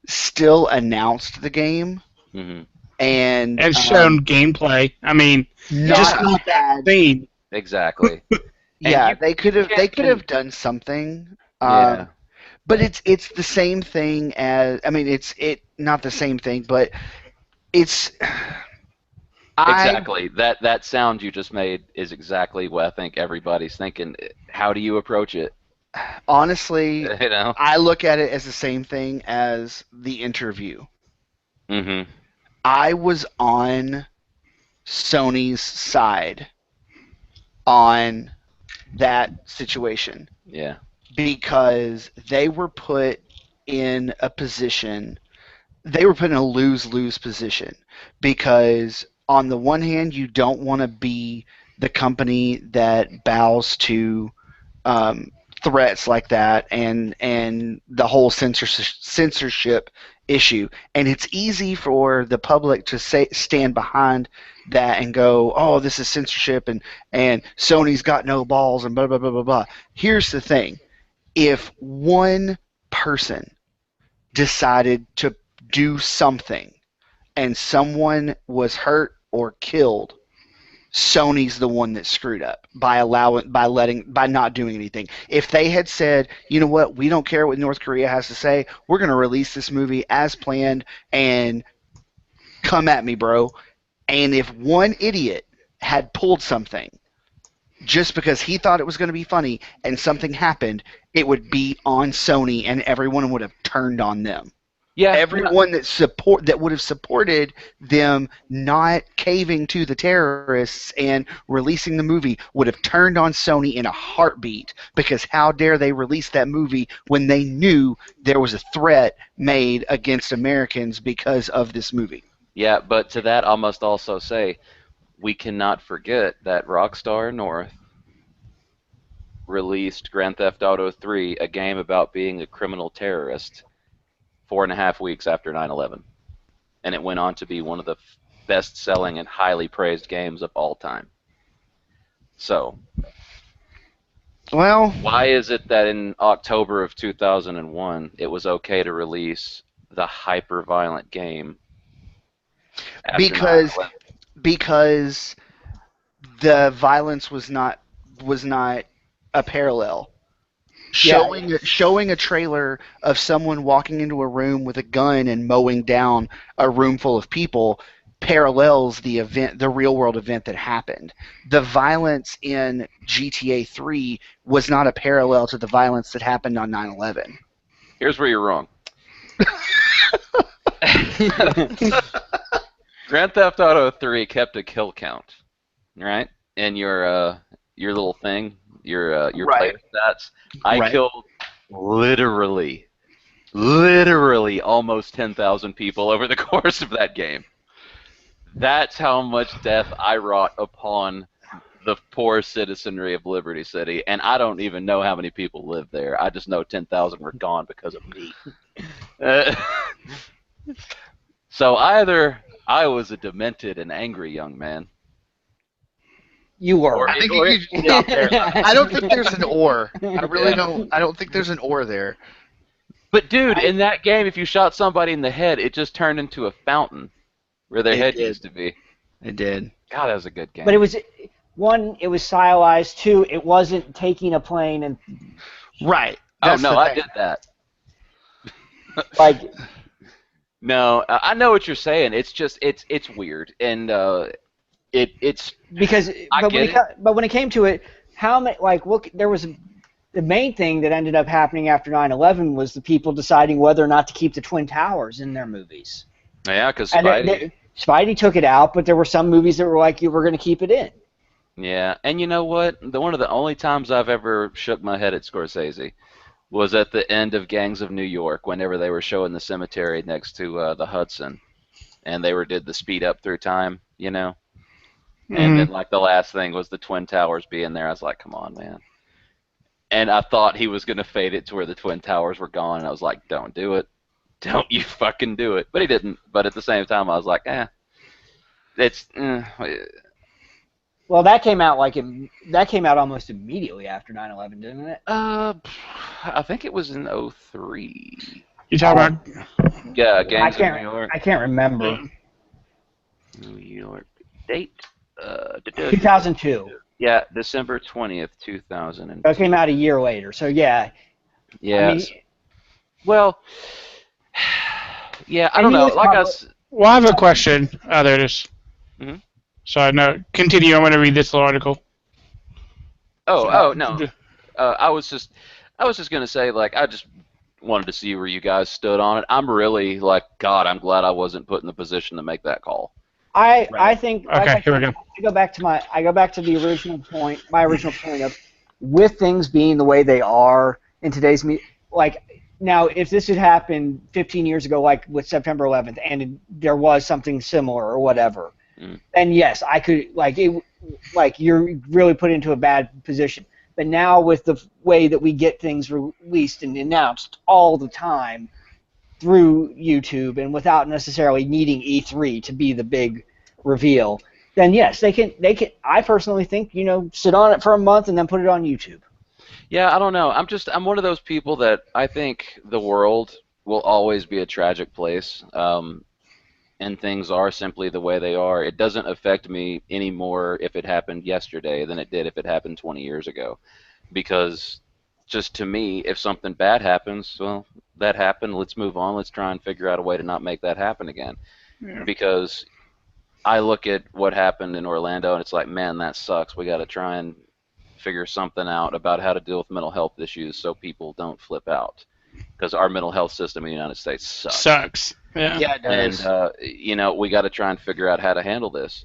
S3: still announced the game
S1: Hmm.
S3: and
S4: shown gameplay. I mean, just
S3: not
S4: not
S3: had,
S4: scene.
S1: Exactly.
S3: yeah,
S1: you
S3: they could
S1: can't
S3: have done something.
S1: Yeah.
S3: But it's the same thing as it's not the same thing, but it's
S1: Exactly. That sound you just made is exactly what I think everybody's thinking. How do you approach it?
S3: Honestly,
S1: You know.
S3: I look at it as the same thing as the interview.
S1: Hmm.
S3: I was on Sony's side on that situation
S1: Yeah.
S3: because they were put in a position, they were put in a lose-lose position because on the one hand, you don't want to be the company that bows to threats like that and the whole censorship issue. And it's easy for the public to stand behind that and go, oh, this is censorship and Sony's got no balls and blah, blah, blah, blah, blah. Here's the thing. If one person decided to do something and someone was hurt or killed, Sony's the one that screwed up by not doing anything. If they had said, you know what, we don't care what North Korea has to say, we're going to release this movie as planned and come at me, bro. And if one idiot had pulled something just because he thought it was going to be funny and something happened, it would be on Sony and everyone would have turned on them.
S1: Yeah.
S3: Everyone that would have supported them not caving to the terrorists and releasing the movie would have turned on Sony in a heartbeat, because how dare they release that movie when they knew there was a threat made against Americans because of this movie.
S1: Yeah, but to that I must also say, we cannot forget that Rockstar North released Grand Theft Auto 3, a game about being a criminal terrorist, 4.5 weeks after 9/11, and it went on to be one of the best-selling and highly praised games of all time. So,
S3: Well,
S1: why is it that in October of 2001 it was okay to release the hyper-violent game after
S3: because
S1: 9/11?
S3: because the violence was not a parallel. Showing a trailer of someone walking into a room with a gun and mowing down a room full of people parallels the real world event that happened. The violence in GTA 3 was not a parallel to the violence that happened on 9/11.
S1: Here's where you're wrong. Grand Theft Auto 3 kept a kill count, right? And your little thing, your
S3: Right.
S1: player stats. I
S3: Right.
S1: killed literally almost 10,000 people over the course of that game. That's how much death I wrought upon the poor citizenry of Liberty City, and I don't even know how many people live there. I just know 10,000 were gone because of me. Uh, so either I was a demented and angry young man,
S2: You were.
S1: or,
S3: I think
S1: or
S3: you
S1: it stopped there.
S3: I don't think there's an or. I really
S1: Yeah.
S3: don't. I don't think there's an or there.
S1: But dude, in that game, if you shot somebody in the head, it just turned into a fountain where their
S3: It
S1: head
S3: did.
S1: used to be.
S3: It did.
S1: God, that was a good game.
S2: But it was, one, it was stylized. Two, it wasn't taking a plane and
S3: Right.
S1: Oh
S3: That's
S1: no,
S3: the
S1: I
S3: thing.
S1: did that.
S2: like
S1: No, I know what you're saying. It's just it's weird, and it's
S2: because
S1: I
S2: but when
S1: get
S2: but when it came to it, how many there was the main thing that ended up happening after 9/11 was the people deciding whether or not to keep the Twin Towers in their movies.
S1: yeah, because
S2: And
S1: Spidey.
S2: Spidey took it out, but there were some movies that were like you were going to keep it in.
S1: Yeah, and you know what? One of the only times I've ever shook my head at Scorsese was at the end of Gangs of New York, whenever they were showing the cemetery next to the Hudson, and they did the speed up through time, you know. And then like the last thing was the Twin Towers being there. I was like, come on, man. And I thought he was gonna fade it to where the Twin Towers were gone, and I was like, don't do it. Don't you fucking do it. But he didn't. But at the same time, I was like, it's.
S2: Well, that came out almost immediately after 9/11, didn't it?
S1: I think it was in 03.
S4: You talking about?
S1: Yeah, Gangs of New York.
S2: I can't remember.
S1: New York date.
S2: 2002.
S1: Yeah, December 20th, 2000.
S2: It came out a year later. So yeah.
S1: Yeah.
S2: I mean,
S1: well, yeah, I
S2: And
S1: don't
S2: he
S1: know.
S2: was
S1: Like I
S2: probably-
S1: s-
S4: Well, I have a question. Oh, there it is.
S1: Mhm.
S4: So I know. Continue. I'm going to read this little article.
S1: Oh no. I was just gonna say, like, I just wanted to see where you guys stood on it. I'm really like, God, I'm glad I wasn't put in the position to make that call.
S2: I think
S4: Okay, here we go.
S2: I go back to the original point, my original point of, with things being the way they are in today's like now, if this had happened 15 years ago, like with September 11th, and there was something similar or whatever, then yes, I could you're really put into a bad position. But now with the way that we get things released and announced all the time through YouTube and without necessarily needing E3 to be the big reveal, then yes, they can. I personally think, sit on it for a month and then put it on YouTube.
S1: Yeah, I don't know. I'm one of those people that I think the world will always be a tragic place, and things are simply the way they are. It doesn't affect me anymore if it happened yesterday than it did if it happened 20 years ago, because just to me, if something bad happens, well, that happened. Let's move on. Let's try and figure out a way to not make that happen again.
S4: Yeah.
S1: Because I look at what happened in Orlando, and it's like, man, that sucks. We got to try and figure something out about how to deal with mental health issues so people don't flip out. Because our mental health system in the United States sucks.
S4: Yeah.
S3: Yeah, it does.
S1: And, we got to try and figure out how to handle this.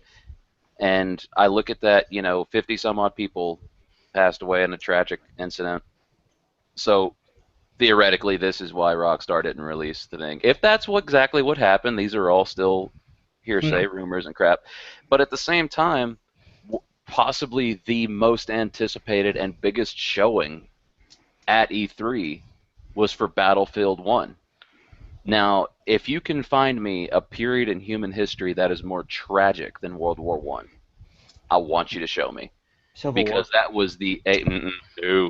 S1: And I look at that, 50 some odd people passed away in a tragic incident. So theoretically, this is why Rockstar didn't release the thing. If that's exactly what happened, these are all still hearsay, rumors, and crap. But at the same time, possibly the most anticipated and biggest showing at E3 was for Battlefield 1. Now, if you can find me a period in human history that is more tragic than World War I want you to show me. Because that was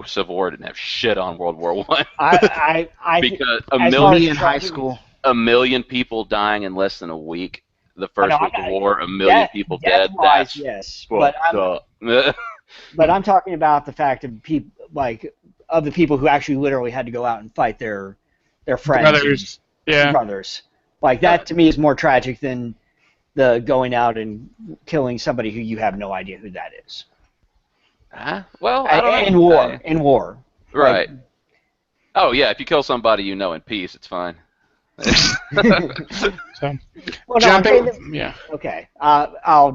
S1: Civil War didn't have shit on World War I. Because
S3: in high school,
S1: 1 million people dying in less than a week. The first week of war, 1 million people dead. That's
S2: yes,
S1: fucked up.
S2: but I'm talking about the fact of people of the people who actually literally had to go out and fight their friends,
S4: Brothers. Yeah.
S2: brothers. Like that to me is more tragic than the going out and killing somebody who you have no idea who that is.
S1: Well, I don't know.
S2: In war.
S1: Right. Oh yeah, if you kill somebody in peace, it's fine.
S4: So,
S2: Well, no, I'm saying
S4: jumping,
S2: that,
S4: yeah.
S2: okay. I'll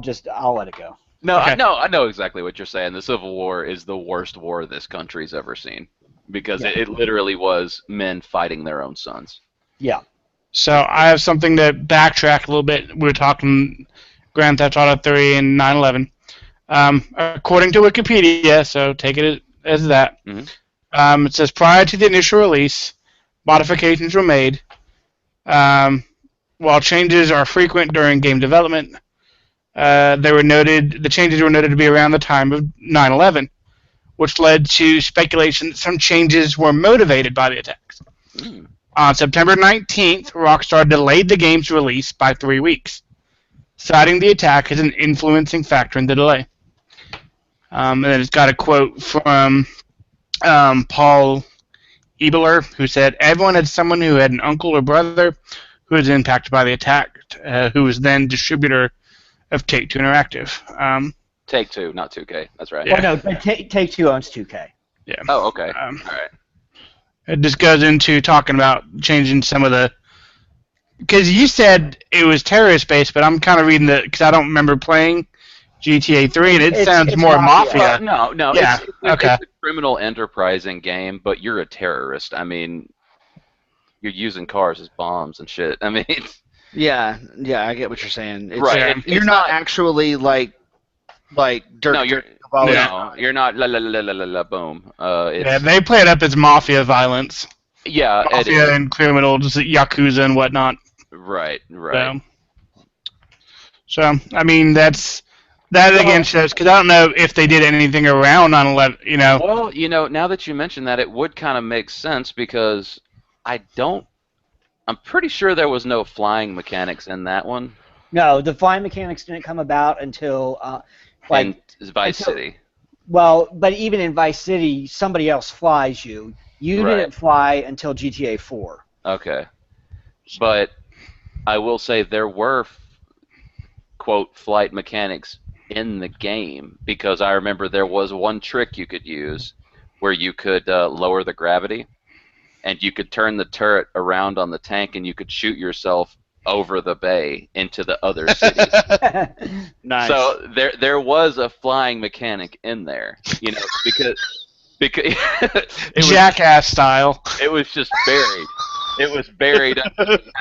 S2: let it go.
S1: No,
S4: Okay.
S1: I know exactly what you're saying. The Civil War is the worst war this country's ever seen because
S2: Yeah.
S1: it literally was men fighting their own sons.
S2: Yeah.
S4: So I have something to backtrack a little bit. We were talking Grand Theft Auto 3 and 9/11. According to Wikipedia, so take it as that.
S1: Mhm.
S4: It says prior to the initial release, modifications were made. While changes are frequent during game development, the changes were noted to be around the time of 9/11, which led to speculation that some changes were motivated by the attacks.
S1: Mm.
S4: On September 19th, Rockstar delayed the game's release by 3 weeks, citing the attack as an influencing factor in the delay. And then it's got a quote from Paul Ebeler, who said, "Everyone had someone who had an uncle or brother who was impacted by the attack, who was then distributor of Take-Two Interactive."
S1: Take-Two, not 2K. That's right.
S4: Yeah.
S2: Well, no, but Take-Two owns 2K.
S4: Yeah.
S1: Oh, okay.
S4: Um,
S1: All right.
S4: It just goes into talking about changing some of the. Because you said it was terrorist based, but I'm kind of reading the. Because I don't remember playing GTA 3, and it sounds
S2: it's
S4: more
S2: Mafia.
S4: mafia.
S1: No,
S4: Yeah, okay.
S1: it's a criminal enterprising game, but you're a terrorist. I mean, you're using cars as bombs and shit. I mean,
S3: Yeah, I get what you're saying. It's,
S1: right.
S4: Yeah.
S3: You're not actually like dirt.
S1: No, you're
S3: Cavallo.
S1: no, you're not. La la la la la la. Boom.
S4: Yeah,
S1: It's,
S4: they play it up as mafia violence.
S1: yeah, it
S4: Mafia
S1: is.
S4: and criminals, yakuza and whatnot.
S1: Right, right.
S4: So I mean, that again shows, because I don't know if they did anything around 9/11.
S1: Well, now that you mention that, it would kind of make sense because I'm pretty sure there was no flying mechanics in that one.
S2: No, the flying mechanics didn't come about until
S1: In Vice
S2: until-
S1: City.
S2: well, but even in Vice City, somebody else flies you. You
S1: Right.
S2: didn't fly until GTA 4.
S1: Okay. But I will say there were, quote, flight mechanics in the game because I remember there was one trick you could use where you could lower the gravity and you could turn the turret around on the tank and you could shoot yourself over the bay into the other cities.
S3: Nice.
S1: So there was a flying mechanic in there, because it was
S4: Jackass style.
S1: it was just buried. It was buried under the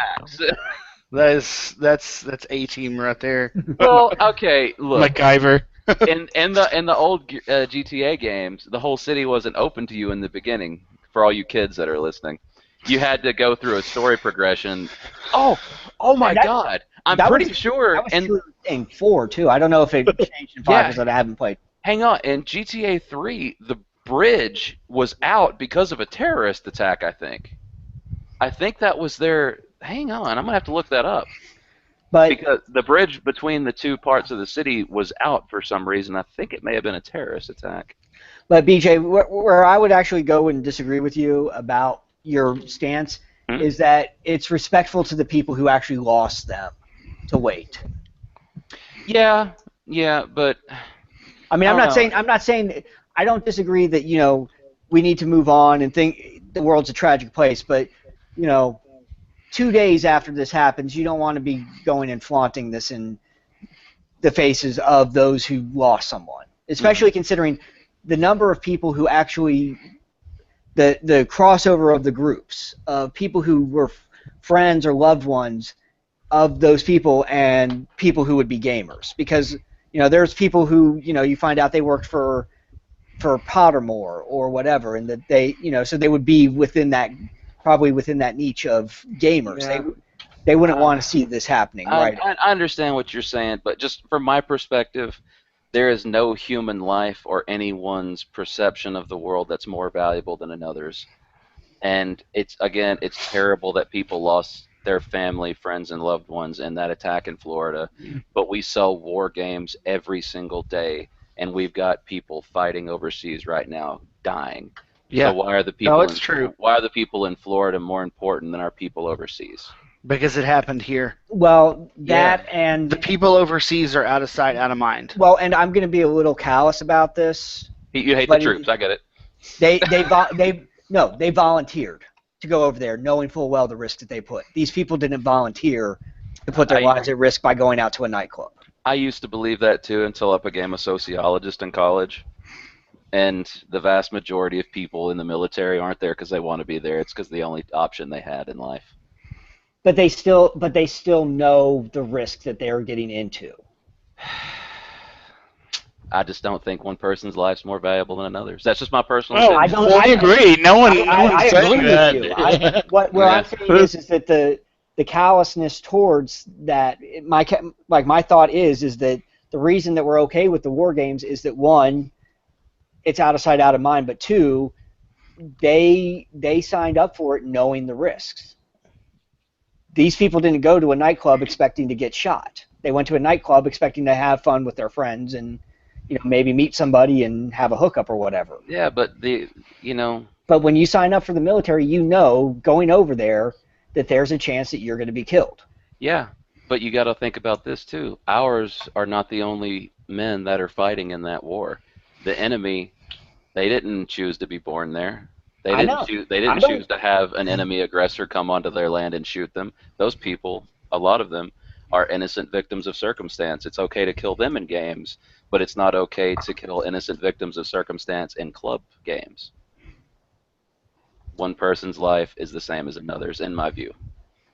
S1: max.
S3: That's A-team right there.
S1: Well, okay, look.
S4: MacGyver.
S1: in the old GTA games, the whole city wasn't open to you in the beginning. For all you kids that are listening, you had to go through a story progression. Oh my God! I'm
S2: that
S1: pretty
S2: was-
S1: sure.
S2: That was
S1: And
S2: true in 4 too. I don't know if it changed in 5
S1: Yeah.
S2: because I haven't played.
S1: hang on, in GTA 3, the bridge was out because of a terrorist attack. I think that was their. Hang on, I'm gonna have to look that up.
S2: But
S1: Because the bridge between the two parts of the city was out for some reason. I think it may have been a terrorist attack.
S2: But BJ, where I would actually go and disagree with you about your stance
S1: Hmm?
S2: is that it's respectful to the people who actually lost them to wait.
S1: Yeah, but
S2: I mean,
S1: I
S2: I'm
S1: don't
S2: not saying I don't disagree that we need to move on and think the world's a tragic place, but 2 days after this happens, you don't want to be going and flaunting this in the faces of those who lost someone, especially considering the number of people who actually the crossover of the groups of people who were friends or loved ones of those people and people who would be gamers, because there's people who you find out they worked for Pottermore or whatever, and that they so they would be probably within that niche of gamers.
S3: Yeah.
S2: They wouldn't want to see this happening, right?
S1: I understand what you're saying, but just from my perspective, there is no human life or anyone's perception of the world that's more valuable than another's. And it's terrible that people lost their family, friends, and loved ones in that attack in Florida. But we sell war games every single day, and we've got people fighting overseas right now, dying.
S3: Yeah.
S1: So why are the people?
S3: No, it's true.
S1: Why are the people in Florida more important than our people overseas?
S3: Because it happened here.
S2: Well, that
S3: The
S2: and
S3: people overseas are out of sight, out of mind.
S2: well, and I'm going to be a little callous about this.
S1: You hate
S2: But
S1: the troops. I get it.
S2: They volunteered. to go over there, knowing full well the risk that they put. These people didn't volunteer to put their lives at risk by going out to a nightclub.
S1: I used to believe that too until I became a sociologist in college. And the vast majority of people in the military aren't there because they want to be there. It's because the only option they had in life.
S2: But they still know the risk that they're getting into.
S1: I just don't think one person's life's more valuable than another's. That's just my personal
S4: Oh,
S1: opinion.
S4: I agree. No one
S2: I
S4: said
S2: agree
S4: that.
S2: with you. What I'm saying is that the callousness towards that. My thought is that the reason that we're okay with the war games is that, one, it's out of sight, out of mind, but two, they signed up for it knowing the risks. These people didn't go to a nightclub expecting to get shot. They went to a nightclub expecting to have fun with their friends and, maybe meet somebody and have a hookup or whatever.
S1: Yeah, but
S2: But when you sign up for the military, going over there that there's a chance that you're going to be killed.
S1: Yeah, but you got to think about this too. Ours are not the only men that are fighting in that war. The enemy, they didn't choose to be born there. They didn't choose to have an enemy aggressor come onto their land and shoot them. Those people, a lot of them, are innocent victims of circumstance. It's okay to kill them in games, but it's not okay to kill innocent victims of circumstance in club games. One person's life is the same as another's, in my view.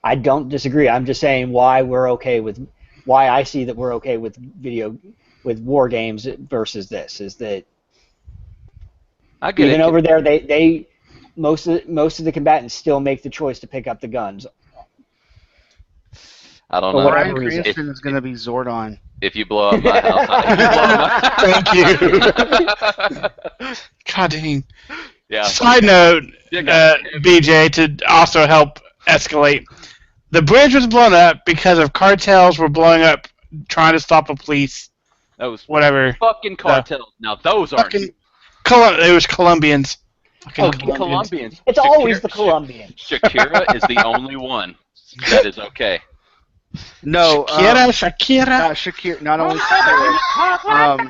S2: I don't disagree. I'm just saying why I see that we're okay with war games versus this is that
S1: I get
S2: even
S1: it.
S2: over there they most of the combatants still make the choice to pick up the guns.
S1: I don't
S2: For
S1: know.
S2: whatever
S3: Bryan
S2: reason.
S3: Cranston is going to be Zordon.
S1: If you blow up my house,
S4: Thank you. God dang.
S1: yeah.
S4: Side note, BJ, to also help escalate, the bridge was blown up because of cartels were blowing up trying to stop the police.
S1: Those
S4: Whatever.
S1: fucking cartels. Now those aren't
S4: Fucking it was Colombians.
S1: fucking Colombians.
S2: It's always the Colombians.
S1: Shakira is the only one that is okay.
S3: No,
S4: Shakira.
S3: Shakira. Not only Shakira.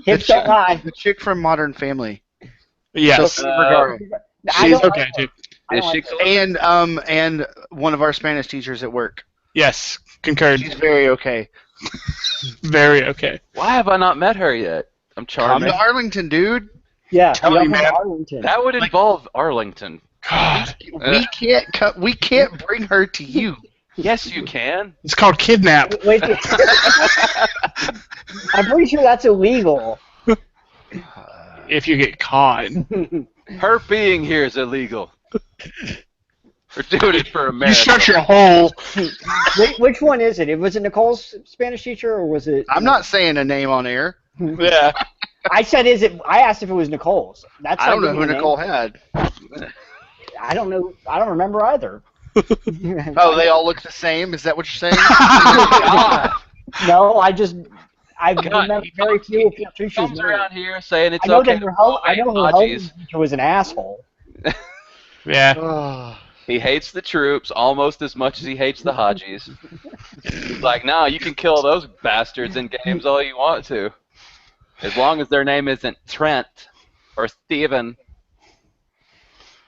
S2: Hips don't lie.
S3: The chick from Modern Family.
S4: Yes.
S3: Sofia Vergara.
S4: She's okay too.
S1: Is she
S3: And one of our Spanish teachers at work.
S4: Yes. Concurred.
S3: She's very okay.
S4: Very okay.
S1: Why have I not met her yet? I'm
S3: Come
S1: charming.
S3: to Arlington, dude.
S2: Yeah,
S4: Tell
S2: you're
S4: me,
S2: from
S4: man.
S2: Arlington.
S1: That would involve Arlington.
S4: God.
S3: We can't bring her to you.
S1: Yes, you can.
S4: It's called kidnap.
S2: Wait, I'm pretty sure that's illegal.
S4: If you get caught.
S1: Her being here is illegal. We're doing it for America.
S4: You shut your hole.
S2: Which one is it? Was it Nicole's Spanish teacher or was it?
S3: I'm not saying a name on air.
S4: Yeah.
S2: I said, is it? I asked if it was Nicole's. That's
S3: I don't know who Nicole had.
S2: I don't know. I don't remember either.
S3: Oh, they all look the same? Is that what you're saying?
S1: God.
S2: No, I
S1: God,
S2: remember very few teachers.
S1: Comes around here saying it's
S2: I know
S1: okay.
S2: that I know her
S1: Hajis.
S2: husband teacher was an asshole.
S4: Yeah.
S3: Oh.
S1: He hates the troops almost as much as he hates the Hajis. He's like, no, you can kill those bastards in games all you want to. As long as their name isn't Trent or Steven.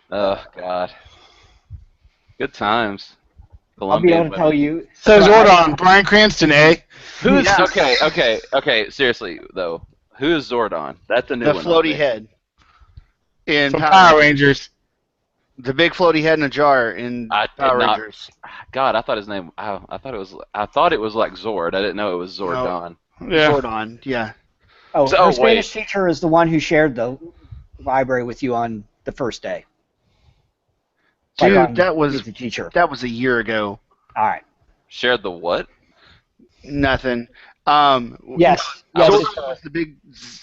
S1: Oh, God. Good times.
S2: I'll be able to tell you.
S4: So Zordon, Bryan Cranston, eh?
S1: Who's
S2: Yeah.
S1: okay, seriously though. Who is Zordon? That's a new
S3: The
S1: one.
S3: floaty head. In
S4: From
S3: Power
S4: Power
S3: Rangers.
S4: Rangers.
S3: The big floaty head in a jar in
S1: I did
S3: Power
S1: not-
S3: Rangers.
S1: God, I thought his name. I thought it was like Zord. I didn't know it was Zordon.
S4: Yeah.
S3: Zordon, yeah.
S2: Oh,
S1: So-
S2: her
S1: oh,
S2: Spanish teacher is the one who shared the library with you on the first day.
S3: Dude,
S2: Like,
S3: that
S2: he's
S3: was
S2: the teacher.
S3: a year ago.
S2: All right.
S1: Shared the what?
S3: Nothing.
S2: Yes.
S1: I
S2: Yes.
S1: was-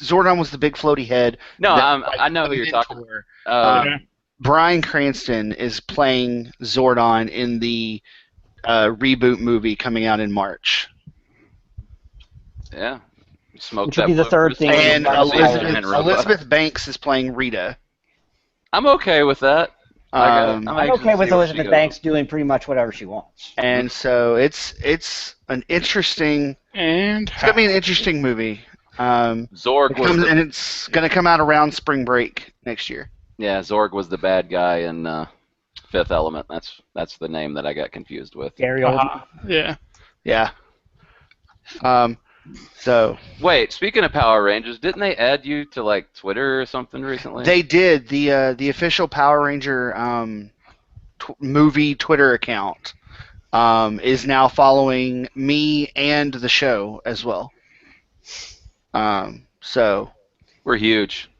S3: Zordon was the big floaty head.
S1: No,
S3: that,
S1: I know who you're talking.
S3: mentor.
S1: about.
S3: Bryan Cranston is playing Zordon in the reboot movie coming out in March.
S1: Yeah. Smoke
S2: Which
S1: that
S2: would be the
S1: book
S2: third
S1: for
S2: thing.
S1: season
S3: And
S2: Elizabeth-
S1: season and Robo.
S3: Elizabeth Banks is playing Rita.
S1: I'm okay with that.
S3: Um,
S2: I'm okay with Elizabeth Banks doing pretty much whatever she wants.
S3: and so it's an interesting.
S4: And
S3: It's gonna be an interesting movie.
S1: Zorg was
S3: And it's gonna come out around spring break next year.
S1: Yeah, Zorg was the bad guy in Fifth Element. That's the name that I got confused with.
S2: Gary Oldman.
S4: Yeah.
S3: Yeah. So
S1: Wait, speaking of Power Rangers, didn't they add you to like Twitter or something recently?
S3: they did the official Power Ranger movie Twitter account is now following me and the show as well. So
S1: We're huge.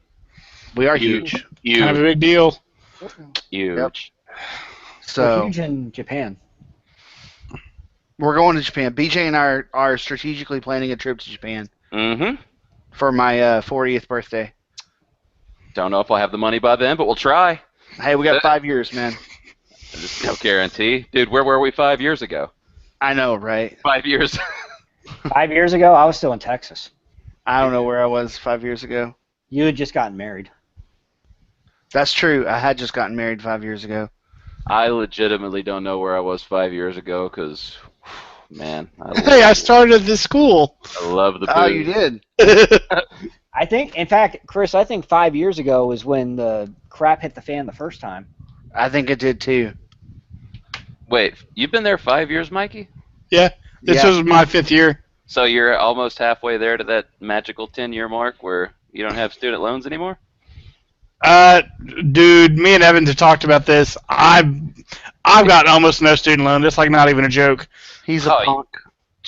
S3: we are huge.
S4: Kind of a
S1: Huge.
S4: big deal.
S1: Huge.
S3: So
S2: Huge in Japan.
S3: we're going to Japan. BJ and I are strategically planning a trip to Japan
S1: Mm-hmm.
S3: for my 40th birthday.
S1: Don't know if I'll have the money by then, but we'll try.
S3: Hey, we got 5 years, man.
S1: There's no guarantee. Dude, where were we 5 years ago?
S3: I know, right?
S1: 5 years.
S2: 5 years ago, I was still in Texas.
S3: I don't know where I was 5 years ago.
S2: You had just gotten married.
S3: That's true. I had just gotten married 5 years ago.
S1: I legitimately don't know where I was 5 years ago because, man,
S4: Hey, I started this school.
S1: I love the booze.
S3: Oh, you did?
S2: I think, in fact, Chris, I think 5 years ago was when the crap hit the fan the first time.
S3: I think it did too.
S1: Wait, you've been there 5 years, Mikey?
S4: Yeah. This
S3: Yeah.
S4: was my 5th year.
S1: So you're almost halfway there to that magical 10-year mark where you don't have student loans anymore?
S4: Dude, me and Evans have talked about this. I've got almost no student loan. It's like not even a joke.
S3: He's a
S1: Oh,
S3: punk.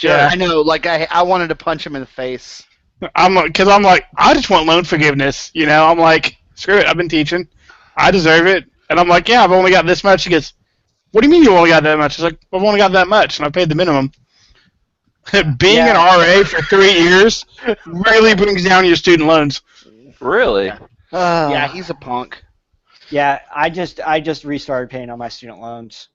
S4: Yeah.
S3: I know. Like I wanted to punch him in the face.
S4: Because I'm like, I just want loan forgiveness. You know, I'm like, screw it. I've been teaching. I deserve it. And I'm like, yeah, I've only got this much. He goes, what do you mean you only got that much? It's like, I've only got that much, and I paid the minimum. Being an RA for 3 years really brings down your student loans.
S1: Really?
S3: Yeah. Yeah, he's a punk.
S2: Yeah, I just restarted paying on my student loans.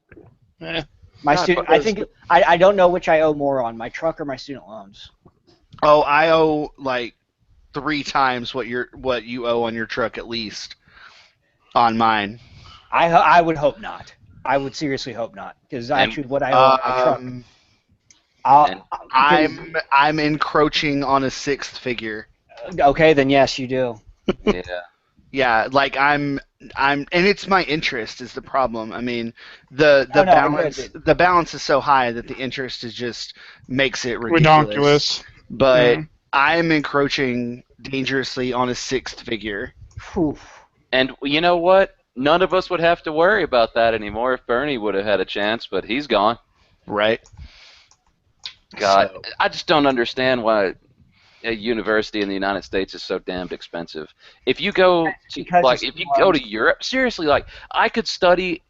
S4: Eh.
S2: My
S1: God,
S2: student,
S1: but
S2: I think I don't know which I owe more on, my truck or my student loans.
S3: Oh, I owe like 3 times what you owe on your truck at least. On mine.
S2: I would hope not. I would seriously hope not, because actually what I owe on my truck.
S3: I'm encroaching on a 6th figure.
S2: Okay, then yes, you do.
S1: Yeah.
S3: Yeah, like I'm and it's my interest is the problem. I mean, the
S2: No,
S3: the balance is so high that the interest is just makes it ridiculous.
S4: Redonkulous.
S3: But
S4: Yeah.
S3: I'm encroaching dangerously on a 6th figure.
S2: Whew.
S1: And you know what? None of us would have to worry about that anymore if Bernie would have had a chance, but he's gone.
S3: Right?
S1: God,
S3: So-
S1: I just don't understand why a university in the United States is so damned expensive. If you go to
S2: Because
S1: like
S2: it's
S1: if you go to Europe, seriously, like I could study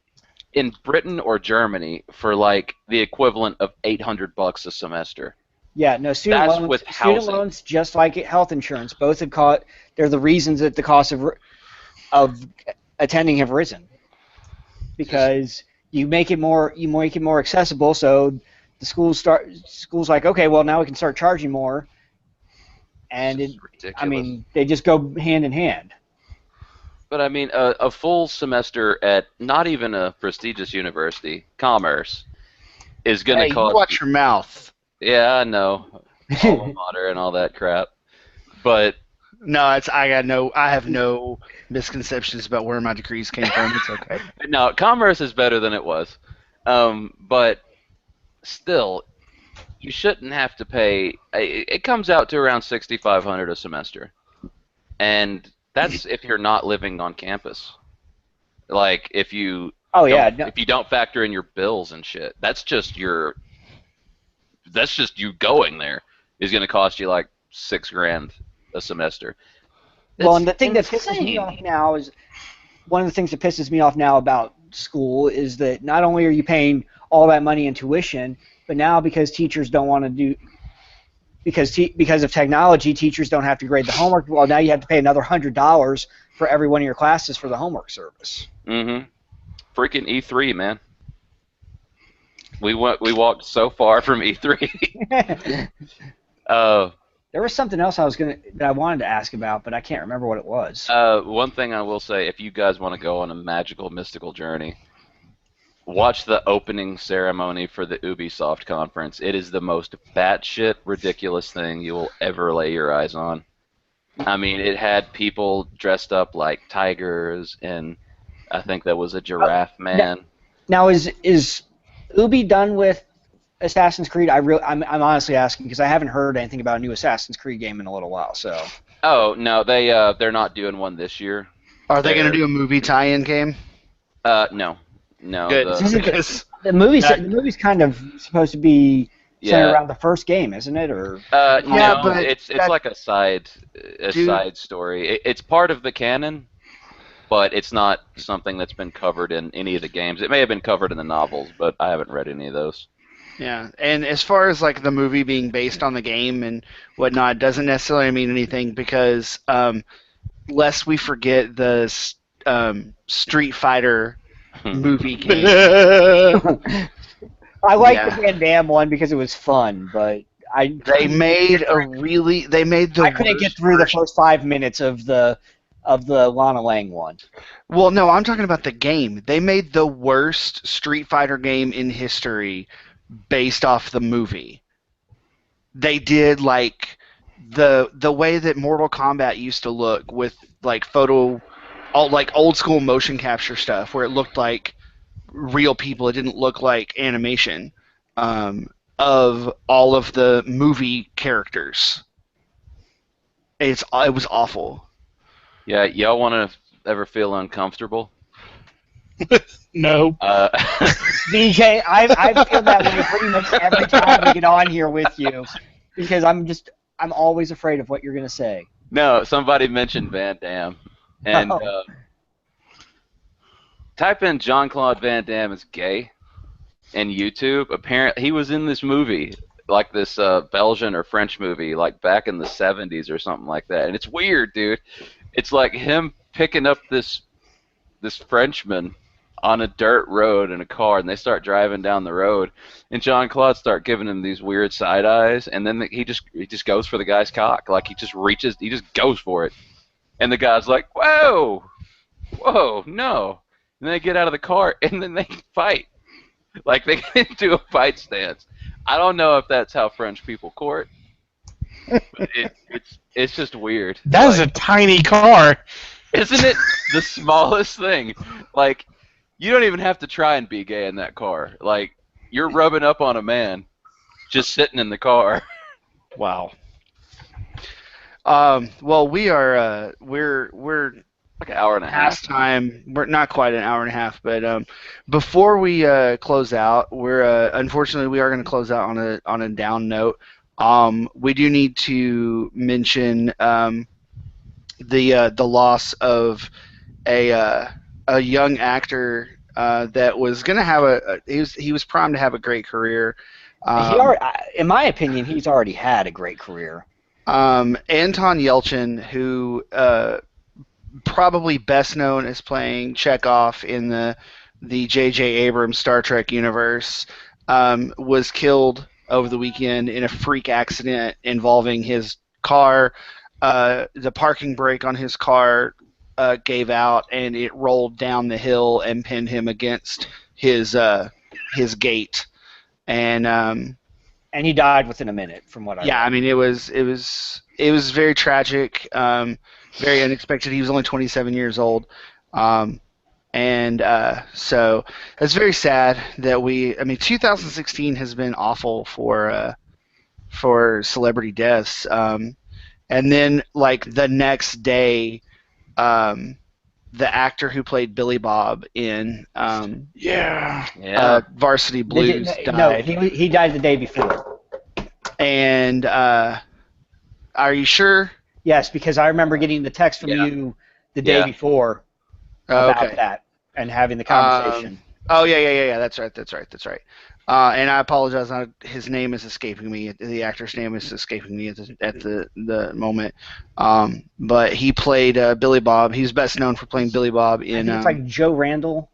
S1: in Britain or Germany for like the equivalent of $800 a semester.
S2: Yeah, no, student
S1: That's
S2: loans.
S1: with
S2: Student
S1: housing.
S2: loans, just like health insurance, both have caught. They're the reasons that the cost of attending have risen, because you make it more accessible. So the schools like, okay, well now we can start charging more, and
S1: It's just ridiculous.
S2: I mean they just go hand in hand.
S1: But I mean, a full semester at not even a prestigious university, Commerce, is going to
S3: Hey, you
S1: cost.
S3: watch your mouth.
S1: Yeah, I know, alma mater and all that crap. But
S3: No, I have no misconceptions about where my degrees came from. It's okay.
S1: no, Commerce is better than it was. But still, you shouldn't have to pay. It comes out to around $6,500 a semester, and that's if you're not living on campus. Like if you
S2: Oh yeah,
S1: don't-
S2: no,
S1: if you don't factor in your bills and shit, that's just you going there is going to cost you like $6,000 a semester.
S2: well,
S1: It's
S2: and the thing that pisses me
S1: insane.
S2: off now is one of the things that pisses me off now about school is that not only are you paying all that money in tuition, but now because teachers don't want to do because of technology, teachers don't have to grade the homework. Well, now you have to pay another $100 for every one of your classes for the homework service.
S1: Mm-hmm. Freaking E3, man. We walked so far from E3.
S2: There was something else that I wanted to ask about, but I can't remember what it was.
S1: One thing I will say, if you guys want to go on a magical, mystical journey, watch the opening ceremony for the Ubisoft conference. It is the most batshit ridiculous thing you will ever lay your eyes on. I mean, it had people dressed up like tigers, and I think there was a giraffe man.
S2: Now is Ubi done with Assassin's Creed? I'm honestly asking because I haven't heard anything about a new Assassin's Creed game in a little while. So
S1: Oh no, they're not doing one this year.
S3: Are they going to
S1: They're-
S3: do a movie tie-in game?
S1: No, no.
S3: Good.
S1: The,
S3: Because
S2: the movie's kind of supposed to be centered
S1: yeah.
S2: around the first game, isn't it? Or
S3: Yeah,
S1: No,
S3: but
S1: it's
S3: that-
S1: like a
S3: Dude.
S1: side story. It's part of the canon, but it's not something that's been covered in any of the games. It may have been covered in the novels, but I haven't read any of those.
S3: yeah, and as far as like the movie being based on the game and whatnot, doesn't necessarily mean anything because lest we forget the Street Fighter movie game.
S2: I like
S3: Yeah.
S2: the Van Damme one because it was fun, but
S3: They made the
S2: I couldn't get
S3: worst
S2: through the
S3: version.
S2: first 5 minutes of the Lana Lang one.
S3: Well, no, I'm talking about the game. They made the worst Street Fighter game in history based off the movie. They did like the way that Mortal Kombat used to look with like old school motion capture stuff where it looked like real people. It didn't look like animation of all of the movie characters. It was awful.
S1: Yeah, y'all want to ever feel uncomfortable?
S4: No.
S2: BJ, I feel that way pretty much every time we get on here with you because I'm always afraid of what you're gonna say.
S1: No, somebody mentioned Van Damme, and
S2: Oh.
S1: type in Jean-Claude Van Damme is gay in YouTube. Apparently, he was in this movie, like this Belgian or French movie, like back in the 70s or something like that. And it's weird, dude. It's like him picking up this Frenchman on a dirt road in a car, and they start driving down the road, and Jean-Claude start giving him these weird side eyes, and then he just goes for the guy's cock, like he just goes for it, and the guy's like, whoa, no, and they get out of the car, and then they fight, like they get into a fight stance. I don't know if that's how French people court, but it's just weird.
S4: That is a tiny car.
S1: Isn't it the smallest thing? Like, you don't even have to try and be gay in that car. Like, you're rubbing up on a man just sitting in the car.
S3: Wow. Well, we're
S1: Like an hour and a half.
S3: past time. We're not quite an hour and a half, but before we close out, unfortunately we are going to close out on a down note. We do need to mention the loss of a young actor that was going to have he was primed to have a great career.
S2: In my opinion, he's already had a great career.
S3: Anton Yelchin, who probably best known as playing Chekhov in the J.J. Abrams Star Trek universe, was killed over the weekend in a freak accident involving his car. The parking brake on his car gave out, and it rolled down the hill and pinned him against his gate.
S2: And he died within a minute, from what I
S3: Yeah,
S2: read.
S3: I mean it was very tragic, very unexpected. He was only 27 years old, so it's very sad that 2016 has been awful for celebrity deaths. And then like the next day, the actor who played Billy Bob in
S4: Yeah.
S1: Yeah.
S3: Varsity Blues
S2: No,
S3: died.
S2: he died the day before.
S3: And are you sure?
S2: Yes, because I remember getting the text from
S1: Yeah.
S2: you the day
S1: Yeah.
S2: before
S3: Oh,
S2: about
S3: okay.
S2: that and having the conversation.
S3: Oh yeah. That's right. And I apologize. His name is escaping me. The actor's name is escaping me at the moment. But he played Billy Bob. He's best known for playing Billy Bob
S2: I
S3: in.
S2: think it's like Joe Randall.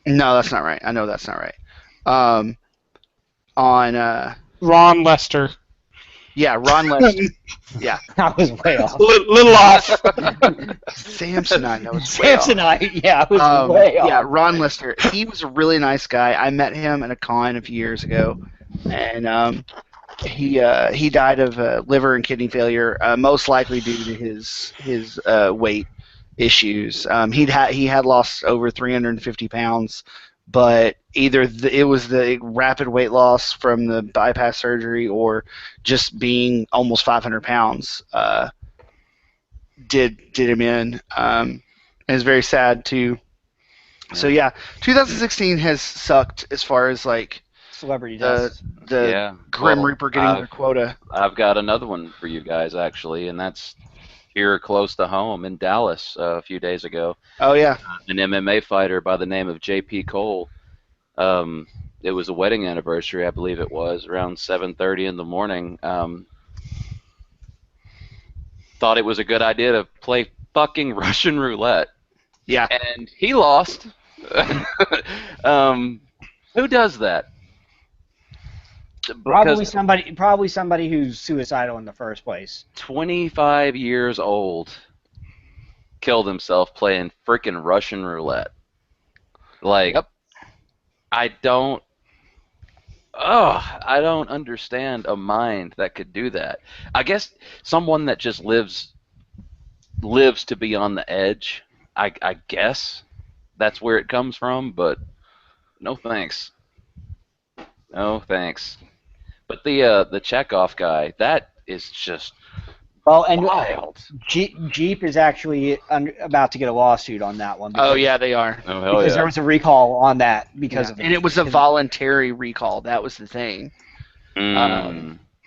S3: No, that's not right. I know that's not right. On
S4: Ron Lester.
S3: yeah, Ron Lester. Yeah,
S2: I was way off.
S4: Little off.
S3: Samsonite. That was way off.
S2: Samsonite, yeah, I was way off.
S3: Yeah, Ron Lister. He was a really nice guy. I met him at a con a few years ago, and he died of liver and kidney failure, most likely due to his weight issues. He had lost over 350 pounds, but either it was the rapid weight loss from the bypass surgery or just being almost 500 pounds did him in. It's very sad too. So yeah, 2016 has sucked as far as like
S2: Celebrity
S3: the
S2: deaths.
S3: Grim
S1: Well,
S3: Reaper getting their quota.
S1: I've got another one for you guys actually, and that's here close to home in Dallas a few days ago.
S3: Oh yeah,
S1: An MMA fighter by the name of J.P. Cole. It was a wedding anniversary, I believe it was, around 7:30 in the morning. Thought it was a good idea to play fucking Russian roulette,
S3: yeah.
S1: and he lost. Who does that?
S2: Probably
S1: Because
S2: somebody who's suicidal in the first place.
S1: 25 years old killed himself playing freaking Russian roulette. Like,
S3: Yep.
S1: I don't understand a mind that could do that. I guess someone that just lives to be on the edge. I guess that's where it comes from, but no thanks. No thanks. But the Chekhov guy, that is just
S2: Well, and
S1: wild.
S2: Jeep is actually about to get a lawsuit on that one.
S3: Oh yeah, they are.
S1: Oh hell
S2: Because there
S1: yeah.
S2: was a recall on that because of it.
S3: And it was a voluntary recall. That was the thing.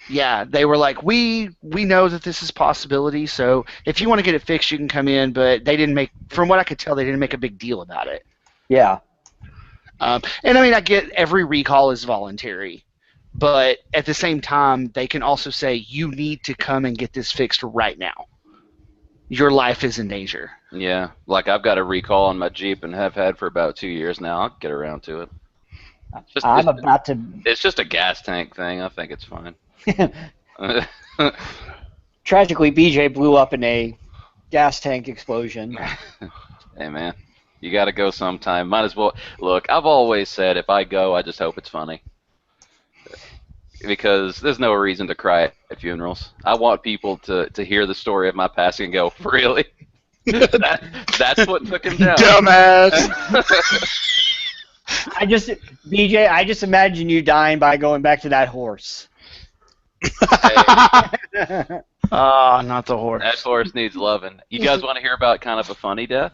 S3: Yeah, they were like, we know that this is a possibility, so if you want to get it fixed, you can come in. But they didn't make, from what I could tell, they didn't make a big deal about it.
S2: Yeah.
S3: And I mean, I get every recall is voluntary, but at the same time, they can also say you need to come and get this fixed right now. Your life is in danger.
S1: Yeah, like I've got a recall on my Jeep and have had for about 2 years now. I'll get around to it. It's just a gas tank thing. I think it's fine.
S2: Tragically, BJ blew up in a gas tank explosion.
S1: Hey man, you got to go sometime. Might as well. Look, I've always said if I go, I just hope it's funny. Because there's no reason to cry at funerals. I want people to hear the story of my passing and go, really? That's what took him down.
S4: Dumbass.
S2: BJ, I just imagine you dying by going back to that horse.
S3: Not the horse.
S1: That horse needs loving. You guys want to hear about kind of a funny death?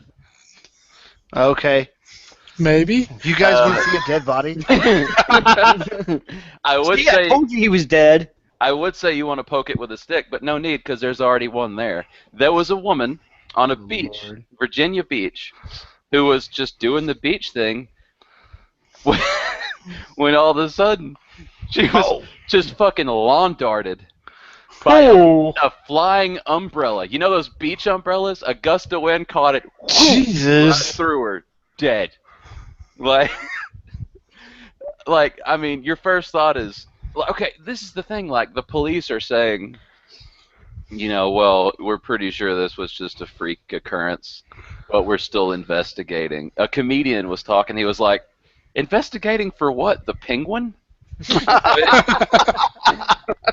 S3: Okay.
S4: Maybe.
S3: You guys want to see a dead body?
S1: I would
S2: See, I told you he was dead.
S1: I would say you want to poke it with a stick, but no need because there's already one there. There was a woman on a beach,
S3: Lord.
S1: Virginia Beach, who was just doing the beach thing when all of a sudden she was just fucking lawn darted by a flying umbrella. You know those beach umbrellas? A gust of wind caught it,
S4: Jesus.
S1: right through her, dead. Like, I mean, your first thought is, okay, this is the thing, like, the police are saying, you know, well, we're pretty sure this was just a freak occurrence, but we're still investigating. A comedian was talking, he was like, investigating for what, the penguin?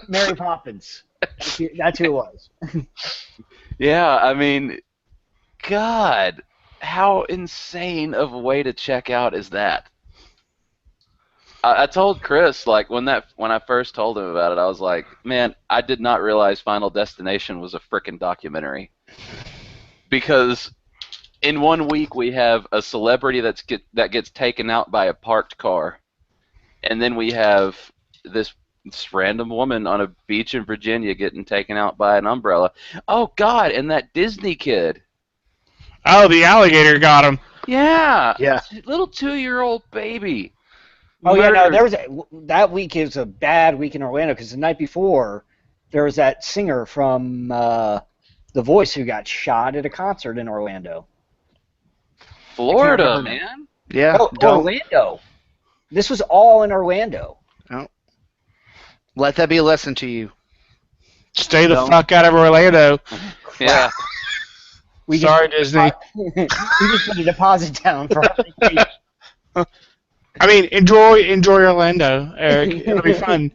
S2: Mary Poppins. That's who it was.
S1: Yeah, I mean, God, how insane of a way to check out is that? I told Chris, like, when I first told him about it, I was like, man, I did not realize Final Destination was a frickin' documentary. Because in 1 week we have a celebrity that gets taken out by a parked car, and then we have this random woman on a beach in Virginia getting taken out by an umbrella. Oh, God, and that Disney kid.
S4: Oh, the alligator got him.
S1: Yeah.
S3: Yeah.
S1: Little 2-year-old baby.
S2: Oh yeah, no,
S1: Murdered.
S2: that week is a bad week in Orlando because the night before there was that singer from The Voice who got shot at a concert in Orlando.
S1: Florida, man.
S3: Yeah.
S2: Oh, Orlando. This was all in Orlando.
S3: Let that be a lesson to you.
S4: Stay the
S3: Don't.
S4: fuck out of Orlando.
S1: Yeah.
S4: Sorry, Disney.
S2: We just put a deposit down for our vacation.
S4: I mean, enjoy Orlando, Eric. It'll be fun.